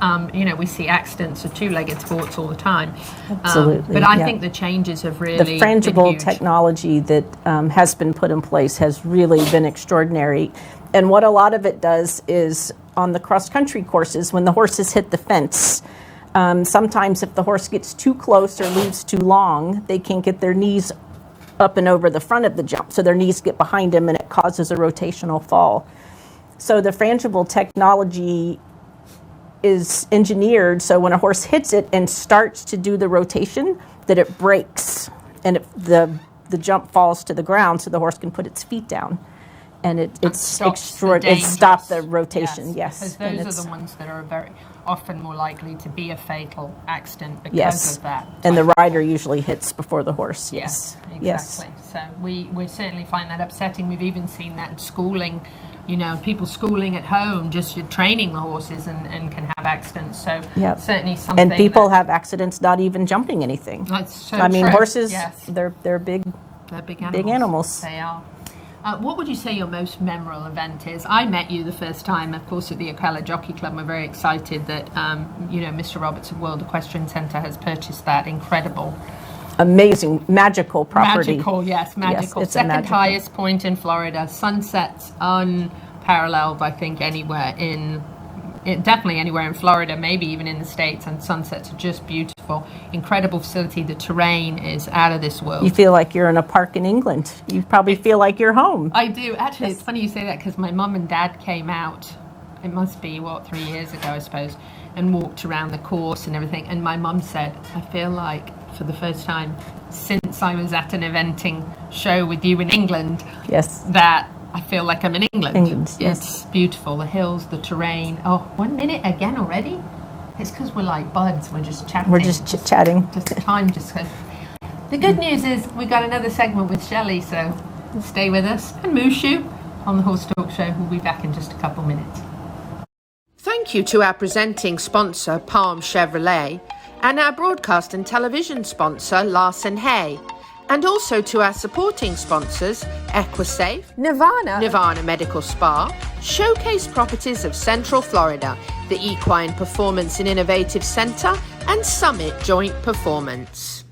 we see accidents of 2-legged sports all the time. Absolutely. But I think the changes have really The frangible technology that has been put in place has really been extraordinary. And what a lot of it does is on the cross-country courses, when the horses hit the fence, sometimes if the horse gets too close or leaves too long, they can't get their knees up and over the front of the jump. So their knees get behind them and it causes a rotational fall. So the frangible technology is engineered so when a horse hits it and starts to do the rotation, that it breaks and the jump falls to the ground so the horse can put its feet down. And it's extraordinary. It stopped the rotation, yes. Because those are the ones that are very often more likely to be a fatal accident because of that. And the rider usually hits before the horse, yes. Exactly. Yes. So we certainly find that upsetting. We've even seen that in schooling, people schooling at home, just training the horses and can have accidents. So certainly something. And people have accidents not even jumping anything. That's so true. Horses, they're big. They're big animals. They are. What would you say your most memorable event is? I met you the first time, of course, at the Ocala Jockey Club. We're very excited that, Mr. Roberts of World Equestrian Centre has purchased that incredible, amazing, magical property. Magical. Yes, it's second highest point in Florida. Sunsets unparalleled, I think, definitely anywhere in Florida, maybe even in the States, and sunsets are just beautiful. Incredible facility. The terrain is out of this world. You feel like you're in a park in England. You probably feel like you're home. I do. Actually, it's funny you say that because my mum and dad came out, it must be, 3 years ago, I suppose, and walked around the course and everything. And my mum said, I feel like for the first time since I was at an eventing show with you in England, that I feel like I'm in England. It's beautiful. The hills, the terrain. Oh, 1 minute again already? It's because we're like buds. We're just chatting. We're just chit-chatting. Just time just goes. The good news is we got another segment with Shelley, so stay with us. And Mushu on the Horse Talk Show. We'll be back in just a couple minutes. Thank Thank you to our presenting sponsor, Palm Chevrolet, and our broadcast and television sponsor, Larson Hay, and also to our supporting sponsors, Equisafe, Nirvana Medical Spa, Showcase Properties of Central Florida, the Equine Performance and Innovative Center, and Summit Joint Performance.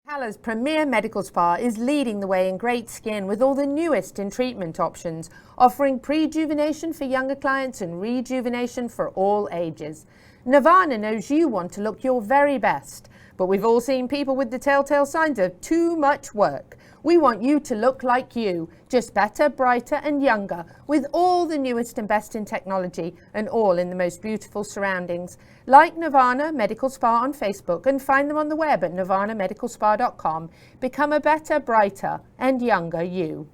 Ocala's premier medical spa is leading the way in great skin with all the newest in treatment options, offering prejuvenation for younger clients and rejuvenation for all ages. Nirvana knows you want to look your very best, but we've all seen people with the telltale signs of too much work. We want you to look like you, just better, brighter and younger, with all the newest and best in technology and all in the most beautiful surroundings. Like Nirvana Medical Spa on Facebook and find them on the web at nirvanamedicalspa.com. Become a better, brighter and younger you.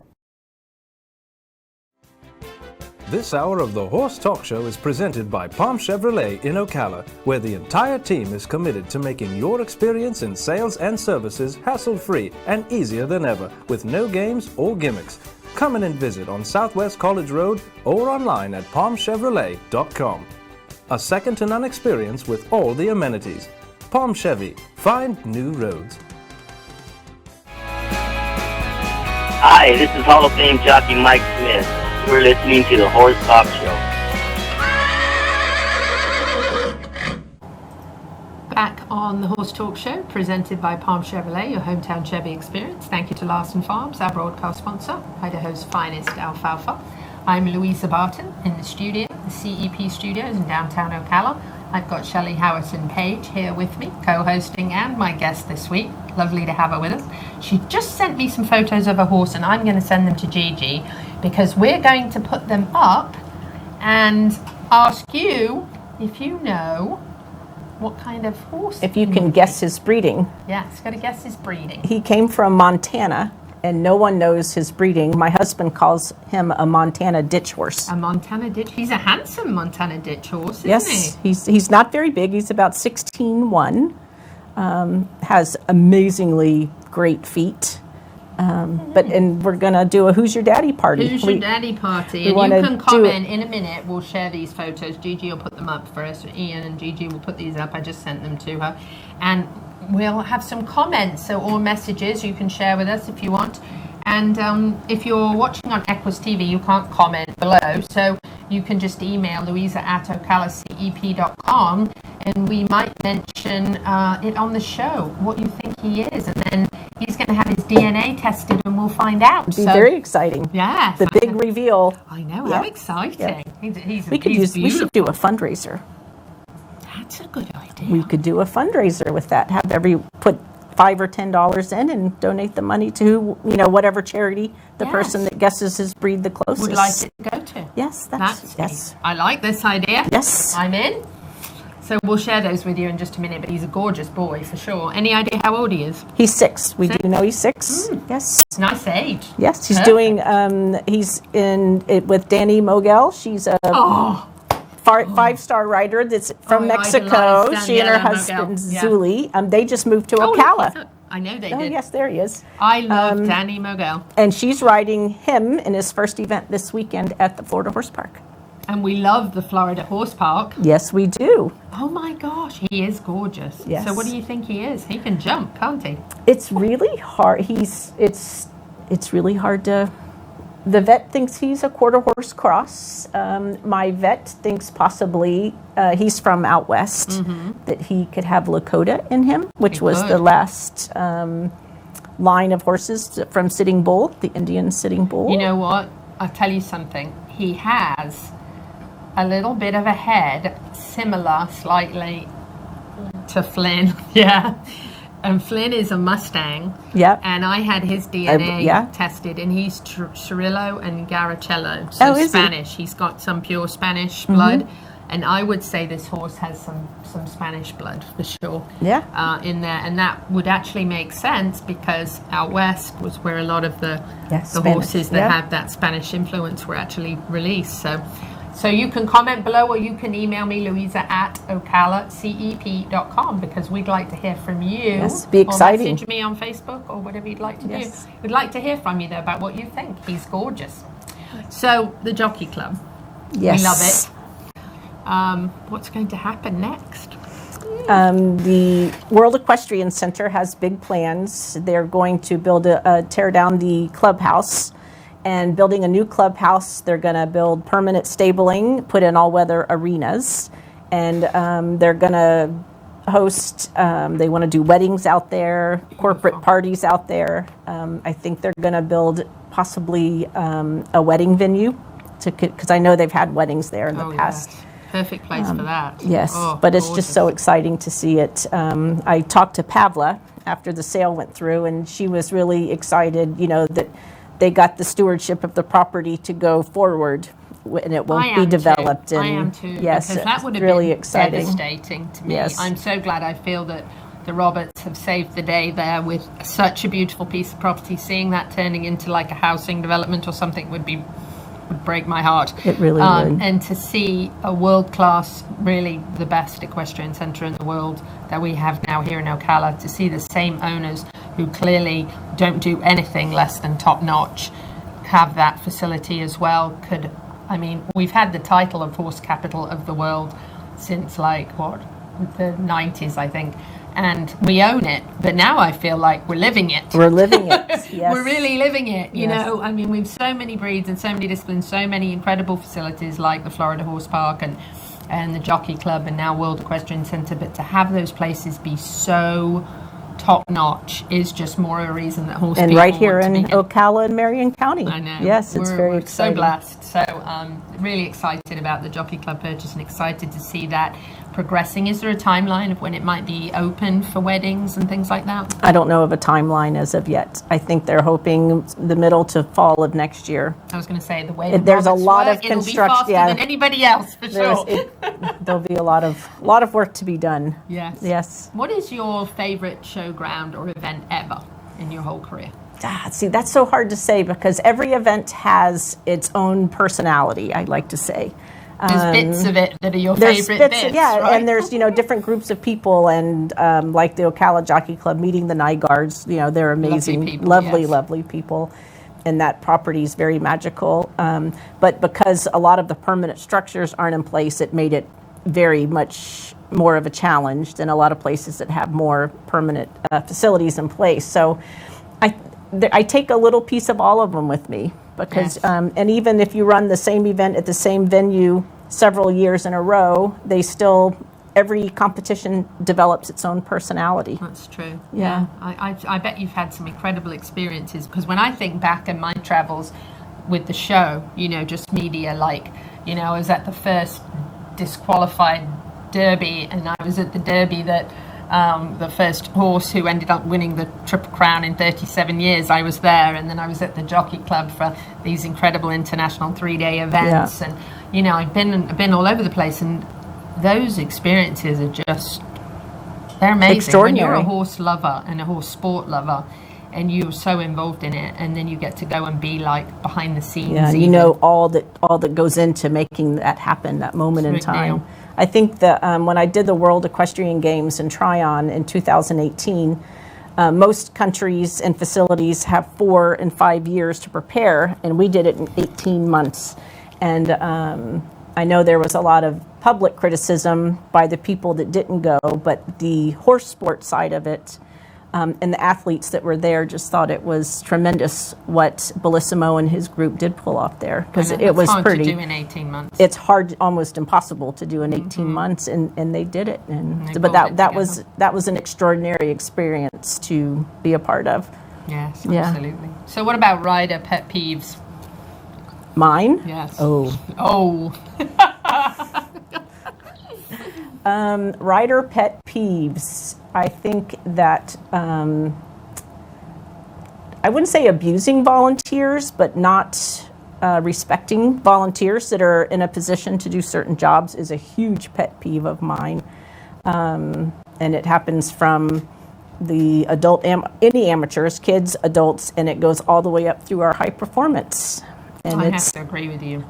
This hour of the Horse Talk Show is presented by Palm Chevrolet in Ocala, where the entire team is committed to making your experience in sales and services hassle-free and easier than ever, with no games or gimmicks. Come in and visit on Southwest College Road or online at palmchevrolet.com. A second-to-none experience with all the amenities. Palm Chevy. Find new roads. Hi, this is Hall of Fame jockey Mike Smith. You're listening to the Horse Talk Show. Back on the Horse Talk Show, presented by Palm Chevrolet, your hometown Chevy experience. Thank you to Larson Farms, our broadcast sponsor, Idaho's finest alfalfa. I'm Louisa Barton in the studio, the CEP studios in downtown Ocala. I've got Shelley Howerton Page here with me, co-hosting and my guest this week. Lovely to have her with us. She just sent me some photos of her horse, and I'm going to send them to Gigi because we're going to put them up and ask you if you know what kind of horse. If you can guess his breeding. Yes, got to guess his breeding. He came from Montana, and no one knows his breeding. My husband calls him a Montana ditch horse. A Montana ditch. He's a handsome Montana ditch horse, isn't yes, he? He's not very big. He's about 16'1". Has amazingly great feet. And we're going to do a Who's Your Daddy party. Who's Your Daddy party? And you can comment in a minute. We'll share these photos. Gigi will put them up for us. Ian and Gigi will put these up. I just sent them to her. And we'll have some comments, or messages you can share with us if you want. And if you're watching on Equus TV, you can't comment below. So you can just email Louisa at ocalascep.com, and we might mention it on the show, what you think he is. And then he's going to have his DNA tested, and we'll find out. It'd be very exciting. Yeah. The big reveal. I know, how exciting. Yeah. We should do a fundraiser. That's a good idea. We could do a fundraiser with that. Put $5 or $10 in and donate the money to whatever charity the person that guesses his breed the closest would like it to go to. Yes, yes. I like this idea. Yes, I'm in. So we'll share those with you in just a minute. But he's a gorgeous boy for sure. Any idea how old he is? He's 6. We do know he's 6. Yes. Nice age. Yes, he's doing. He's in it with Danny Mogel. She's a. 5-star rider that's from Mexico. She and her husband, Zuli. They just moved to Ocala. I know they did. Oh, yes, there he is. I love Danny Mogel. And she's riding him in his first event this weekend at the Florida Horse Park. And we love the Florida Horse Park. Yes, we do. Oh, my gosh. He is gorgeous. Yes. So what do you think he is? He can jump, can't he? It's really hard. It's really hard to... The vet thinks he's a quarter horse cross. My vet thinks possibly he's from out west, that he could have Lakota in him, which was the last line of horses from Sitting Bull, the Indian Sitting Bull. You know what? I'll tell you something. He has a little bit of a head similar slightly to Flynn. Yeah. And Flynn is a Mustang. Yeah. And I had his DNA tested, and he's Cirillo and Garacello. So Spanish. He's got some pure Spanish blood. And I would say this horse has some Spanish blood for sure. Yeah. In there. And that would actually make sense because out west was where a lot of the horses that have that Spanish influence were actually released. So you can comment below, or you can email me, Louisa at ocalascep.com, because we'd like to hear from you. Yes, be exciting. Or message me on Facebook or whatever you'd like to do. We'd like to hear from you, though, about what you think. He's gorgeous. So, the Jockey Club. Yes. We love it. what's going to happen next? The World Equestrian Center has big plans. They're going to tear down the clubhouse and building a new clubhouse. They're going to build permanent stabling, put in all-weather arenas, and they're going to host, they want to do weddings out there, corporate parties out there. I think they're going to build possibly a wedding venue, because I know they've had weddings there in the past. Yes. Perfect place for that. Yes, Oh, but it's gorgeous. just so exciting to see it. I talked to Pavla after the sale went through, and she was really excited, that they got the stewardship of the property to go forward, and it won't be developed. I am too. Yes, because that would have really been exciting. devastating to me. Yes. I'm so glad. I feel that the Roberts have saved the day there with such a beautiful piece of property. Seeing that turning into like a housing development or something would break my heart. It really would. And to see a world-class, really the best equestrian centre in the world that we have now here in Ocala, to see the same owners who clearly don't do anything less than top-notch have that facility as well. We've had the title of horse capital of the world since the 90s, I think. And we own it, but now I feel like we're living it. We're living it, yes. We're really living it, you Yes. know. We've so many breeds and so many disciplines, so many incredible facilities like the Florida Horse Park and the Jockey Club and now World Equestrian Center. But to have those places be so top-notch is just more a reason that horse And people right here want to in be here. Ocala and Marion County. I know. Yes, it's very we're exciting. so blessed. So really excited about the Jockey Club purchase and excited to see that progressing. Is there a timeline of when it might be open for weddings and things like that? I don't know of a timeline as of yet. I think they're hoping the middle to fall of next year. I was going to say the way There's a Roberts lot work, of it'll construction. be faster than anybody else for sure. There'll be a lot of work to be done. Yes. Yes. What is your favorite showground or event ever in your whole career? See, that's so hard to say because every event has its own personality, I like to say. There's bits of it that are your There's favorite bits, right? and there's different groups of people, and like the Ocala Jockey Club, meeting the Nygaards, they're amazing, lovely people, and that property is very magical. But because a lot of the permanent structures aren't in place, it made it very much more of a challenge than a lot of places that have more permanent facilities in place. So I take a little piece of all of them with me. Because and even if you run the same event at the same venue several years in a row, every competition develops its own personality. That's true. Yeah. I bet you've had some incredible experiences, because when I think back in my travels with the show, just media, I was at the first disqualified Derby, and I was at the Derby that the first horse who ended up winning the Triple Crown in 37 years, I was there, and then I was at the Jockey Club for these incredible international 3-day events, and I've been all over the place, and those experiences are they're amazing. Extraordinary. When you're a horse lover and a horse sport lover, and you're so involved in it, and then you get to go and be behind the scenes. Yeah, all that goes into making that happen, that moment in time. I think that when I did the World Equestrian Games in Tryon in 2018, most countries and facilities have 4 and 5 years to prepare, and we did it in 18 months. And I know there was a lot of public criticism by the people that didn't go, but the horse sport side of it and the athletes that were there just thought it was tremendous what Bellissimo and his group did pull off there, because it was hard pretty. to do in 18 months. It's hard, almost impossible to do in 18 months, and they did it. But that was an extraordinary experience to be a part of. Yes, absolutely. So what about rider pet peeves? Mine? Yes. Oh. Rider pet peeves. I think that I wouldn't say abusing volunteers, but not respecting volunteers that are in a position to do certain jobs is a huge pet peeve of mine. And it happens from the adult, any amateurs, kids, adults, and it goes all the way up through our high performance. And I have to agree with you.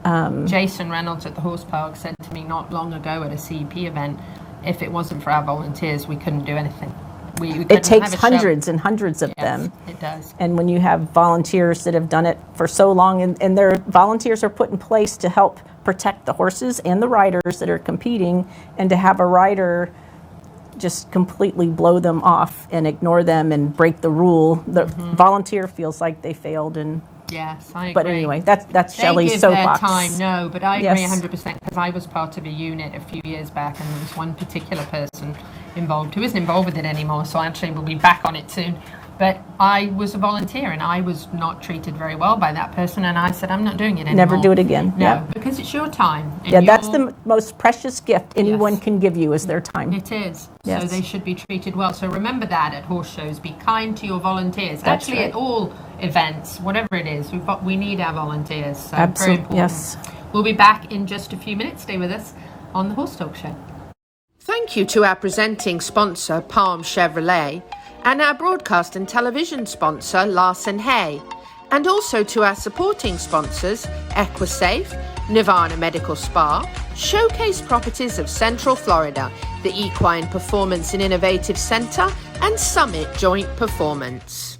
Jason Reynolds at the Horse Park said to me not long ago at a CEP event, if it wasn't for our volunteers, we couldn't do anything. we It takes have a show. hundreds and hundreds of them. It does. And when you have volunteers that have done it for so long, and their volunteers are put in place to help protect the horses and the riders that are competing, and to have a rider just completely blow them off and ignore them and break the rule, the volunteer feels like they failed. And yes, I agree. but anyway, that's they Shelley's give their soapbox. time, no, but I agree Yes. 100% because I was part of a unit a few years back, and there was one particular person involved who isn't involved with it anymore, so actually we'll be back on it soon. But I was a volunteer, and I was not treated very well by that person, and I said, I'm not doing it anymore. Never do it again. No, Yeah. because it's your time. and Yeah, that's your- the most precious gift anyone Yes. can give you is their time. It is. So Yes. they should be treated well. So remember that at horse shows. Be kind to your volunteers. That's Actually, right. at all events, whatever it is, we need our volunteers. So very Absolutely, important. yes. We'll be back in just a few minutes. Stay with us on the Horse Talk Show. Thank you to our presenting sponsor, Palm Chevrolet, and our broadcast and television sponsor, Larson Hay, and also to our supporting sponsors, Equisafe, Nirvana Medical Spa, Showcase Properties of Central Florida, the Equine Performance and Innovative Center, and Summit Joint Performance.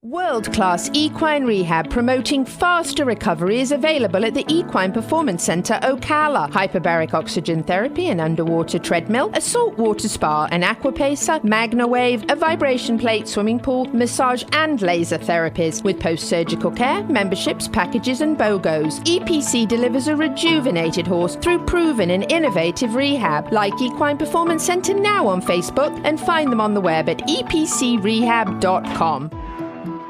World-class equine rehab promoting faster recovery is available at the Equine Performance Center Ocala. Hyperbaric oxygen therapy, an underwater treadmill, a saltwater spa, an aquapacer, MagnaWave, a vibration plate, swimming pool, massage and laser therapies. With post-surgical care, memberships, packages and BOGOs, EPC delivers a rejuvenated horse through proven and innovative rehab. Like Equine Performance Center now on Facebook and find them on the web at epcrehab.com.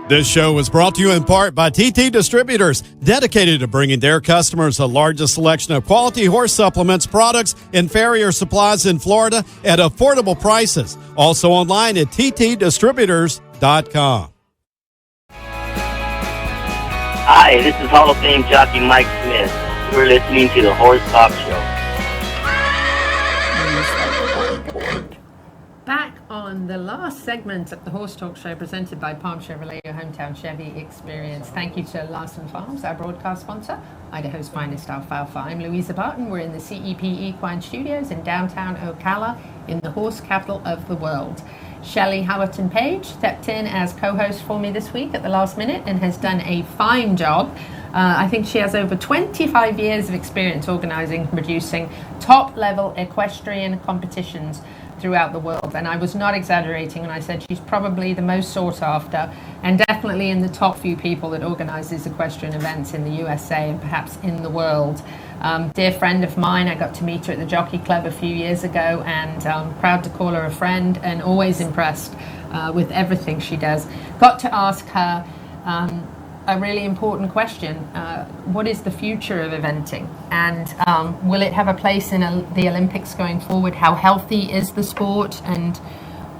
This show was brought to you in part by TT Distributors, dedicated to bringing their customers the largest selection of quality horse supplements, products, and farrier supplies in Florida at affordable prices. Also online at ttdistributors.com. Hi, this is Hall of Fame jockey Mike Smith. You're listening to the Horse Talk Show. Back on the last segment of the Horse Talk Show presented by Palm Chevrolet, your hometown Chevy experience. Thank you to Larson Farms, our broadcast sponsor, Idaho's finest alfalfa. I'm Louisa Barton. We're in the CEP Equine Studios in downtown Ocala in the horse capital of the world. Shelley Howerton Page stepped in as co-host for me this week at the last minute and has done a fine job. I think she has over 25 years of experience organizing and producing top-level equestrian competitions throughout the world, and I was not exaggerating when I said she's probably the most sought after and definitely in the top few people that organizes equestrian events in the USA and perhaps in the world. Dear friend of mine, I got to meet her at the Jockey Club a few years ago, and I'm proud to call her a friend and always impressed with everything she does. Got to ask her a really important question. What is the future of eventing? And will it have a place in the Olympics going forward? How healthy is the sport? And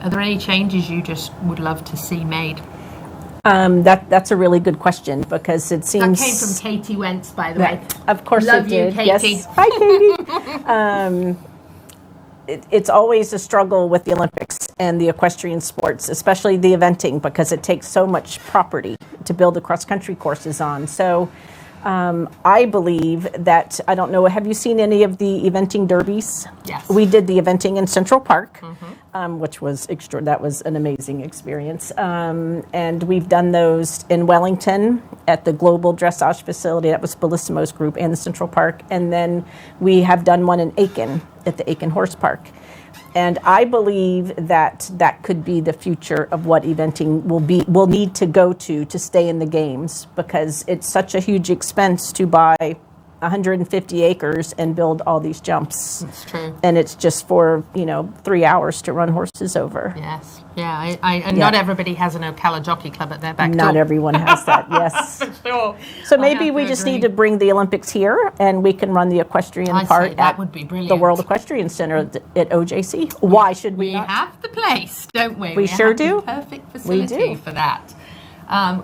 are there any changes you just would love to see made? That's a really good question, because it seems... That came from Katie Wentz, by the way. Of course Love it did. you, Katie. Yes. Hi, Katie. It's always a struggle with the Olympics and the equestrian sports, especially the eventing, because it takes so much property to build the cross-country courses on. So I believe that, I don't know, have you seen any of the eventing derbies? Yes. We did the eventing in Central Park, which was that was an amazing experience. And we've done those in Wellington at the Global Dressage Facility. That was Bellissimo's group, and the Central Park. And then we have done one in Aiken at the Aiken Horse Park. And I believe that that could be the future of what eventing will need to go to stay in the games, because it's such a huge expense to buy 150 acres and build all these jumps. That's true. And it's just for, 3 hours to run horses over. Yes. Yeah. And not everybody has an Ocala Jockey Club at their back door. Not everyone has that, yes. For sure. So maybe we just need to bring the Olympics here, and we can run the equestrian part that at would be brilliant. the World Equestrian Center at OJC. Why should we not? We have the place, don't we? We sure have do. The perfect facility for that.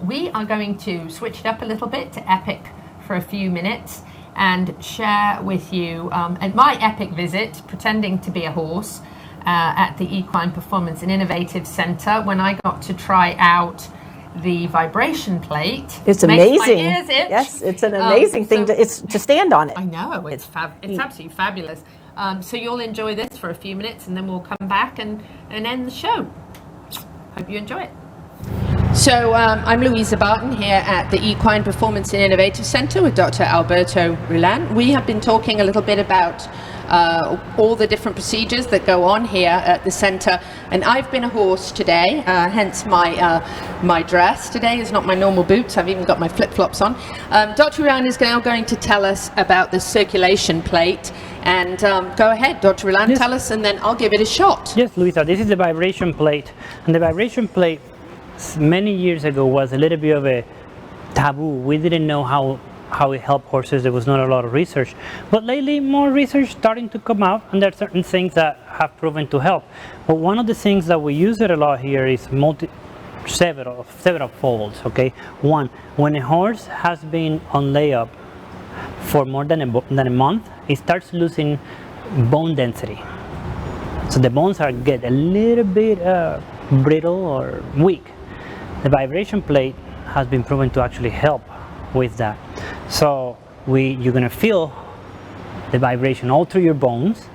We are going to switch it up a little bit to Epic for a few minutes and share with you at my epic visit, pretending to be a horse at the Equine Performance and Innovative Center, when I got to try out the vibration plate. It's Makes amazing. my ears itch. Yes, it's an amazing thing to stand on it. I know, it's absolutely fabulous. So you'll enjoy this for a few minutes, and then we'll come back and end the show. hope you enjoy it. So I'm Louisa Barton here at the Equine Performance and Innovative Center with Dr. Alberto Rulan. We have been talking a little bit about all the different procedures that go on here at the center, and I've been a horse today, hence my dress. Today is not my normal boots. I've even got my flip-flops on. Dr. Rulan is now going to tell us about the circulation plate, and go ahead, Dr. Rulan, tell us, and then I'll give it a shot. Yes, Louisa, this is the vibration plate, and the vibration plate many years ago was a little bit of a taboo. We didn't know how it helped horses. There was not a lot of research, but lately more research starting to come out, and there are certain things that have proven to help. But one of the things that we use it a lot here is several folds. Okay, one, when a horse has been on layup for more than a month, it starts losing bone density, so the bones get a little bit brittle or weak. The vibration plate has been proven to actually help with that. So you're going to feel the vibration all through your bones,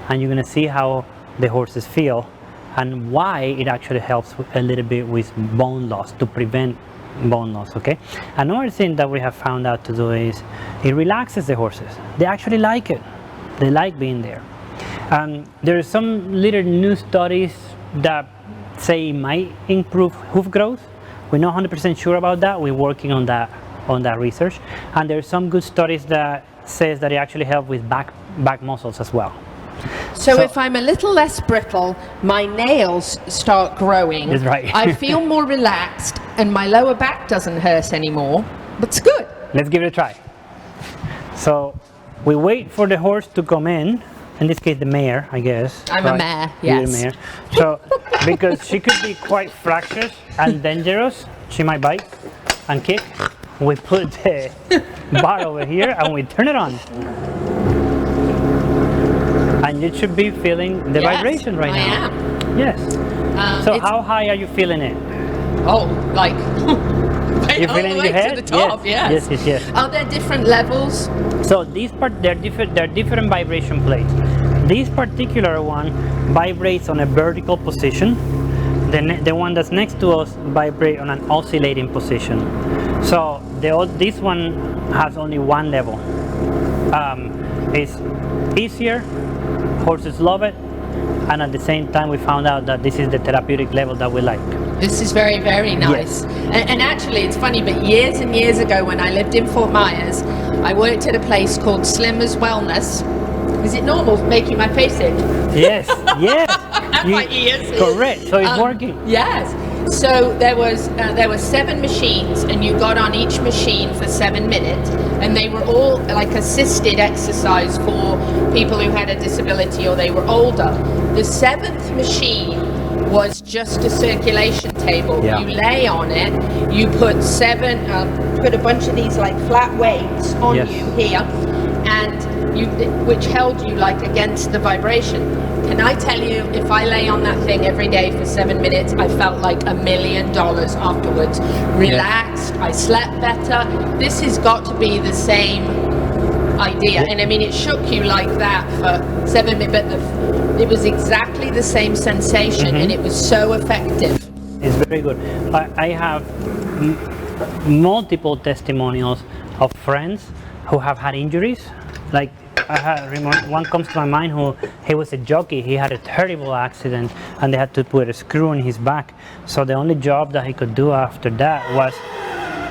and you're going to see how the horses feel and why it actually helps a little bit with bone loss, to prevent bone loss. Okay. Another thing that we have found out to do is it relaxes the horses. They actually like it. They like being there. There are some little new studies that say it might improve hoof growth. We're not 100% sure about that. We're working on that research, and there's some good studies that says that it actually helps with back muscles as well. So if I'm a little less brittle, my nails start growing. That's right. I feel more relaxed, and my lower back doesn't hurt anymore. That's good. Let's give it a try. So we wait for the horse to come in this case the mare, I guess. I'm a mare, yes. You're a mare. So, because she could be quite fractious and dangerous, she might bite and kick. We put the bar over here and we turn it on. And you should be feeling the vibration right now. I am. Yes. So how high are you feeling it? Oh, like you're all feeling the in way your head? to the top, Yes. Are there different levels? So these they're different vibration plates. This particular one vibrates on a vertical position. The one that's next to us vibrates on an oscillating position. So this one has only one level. It's easier, horses love it, and at the same time we found out that this is the therapeutic level that we like. This is very, very nice. Yes. And actually, it's funny, but years and years ago when I lived in Fort Myers, I worked at a place called Slimmer's Wellness. Is it normal making my face itch? Yes, yes. My ears. Correct, so it's working. Yes. So there were 7 machines, and you got on each machine for 7 minutes, and they were all like assisted exercise for people who had a disability or they were older. The 7th machine was just a circulation table. Yeah. You lay on it, you put put a bunch of these like flat weights on Yes. you here, and which held you like against the vibration. Can I tell you, if I lay on that thing every day for 7 minutes, I felt like $1 million afterwards. Relaxed, I slept better. This has got to be the same idea. And I mean, it shook you like that for 7 minutes, but it was exactly the same sensation, and it was so effective. It's very good. I have multiple testimonials of friends who have had injuries. Like one comes to my mind he was a jockey. He had a terrible accident and they had to put a screw in his back. So the only job that he could do after that was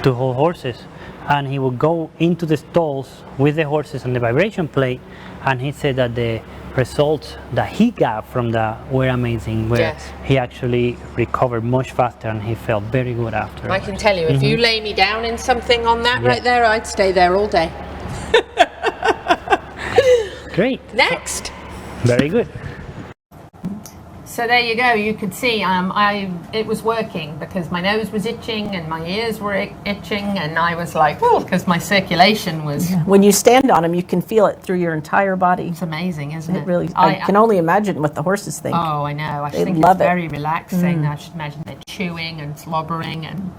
to hold horses. And he would go into the stalls with the horses on the vibration plate, and he said that the results that he got from that were amazing, where he actually recovered much faster and he felt very good after. I can tell you, if you lay me down in something on that right there, I'd stay there all day. Great. Next. Very good. So there you go. You could see it was working because my nose was itching and my ears were itching, and I was like, oh, because my circulation was. Yeah. When you stand on them, you can feel it through your entire body. It's amazing, isn't it? It really. I can only imagine what the horses think. Oh, I know. I They think love it's it. very relaxing. I should imagine they're chewing and slobbering and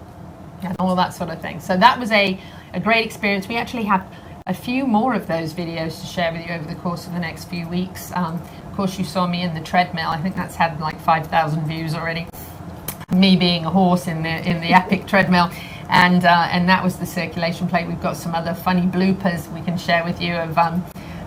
all that sort of thing. So that was a great experience. We actually have a few more of those videos to share with you over the course of the next few weeks. Of course, you saw me in the treadmill. I think that's had like 5,000 views already. me being a horse in the epic treadmill. And that was the circulation plate. We've got some other funny bloopers we can share with you of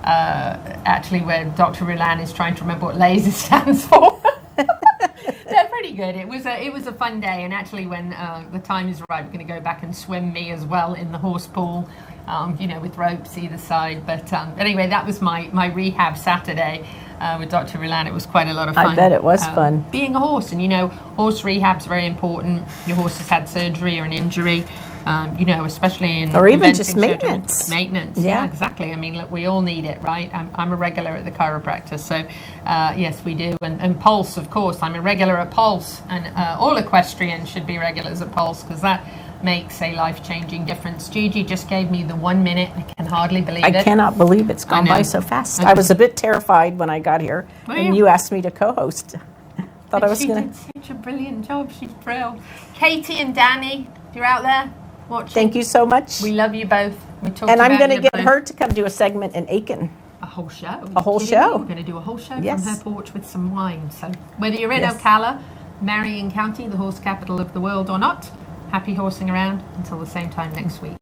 actually where Dr. Rulan is trying to remember what laser stands for. They're pretty good. It was a fun day, and actually when the time is right, we're going to go back and swim me as well in the horse pool, with ropes either side. But anyway, that was my rehab Saturday with Dr. Rulan. It was quite a lot of fun. I bet it was fun. Being a horse, and horse rehab's very important. Your horse has had surgery or an injury. Especially in... Or even just surgery. maintenance. Maintenance, yeah, exactly. I mean, look, we all need it, right? I'm a regular at the chiropractor, so yes, we do. And Pulse, of course. I'm a regular at Pulse, and all equestrians should be regulars at Pulse, because that makes a life-changing difference. Gigi just gave me the 1 minute. I can hardly believe it. I cannot believe it's gone by so fast. I was a bit terrified when I got here, and you asked me to co-host. Thought I was going to... She did such a brilliant job. She's thrilled. Katie and Danny, if you're out there watching. Thank you so much. We love you both. And I'm going to get her to come do a segment in Aiken. A whole show. A whole show. We're going to do a whole show from Yes. her porch with some wine. So whether you're in Yes. Ocala, Marion County, the horse capital of the world, or not, happy horsing around until the same time next week.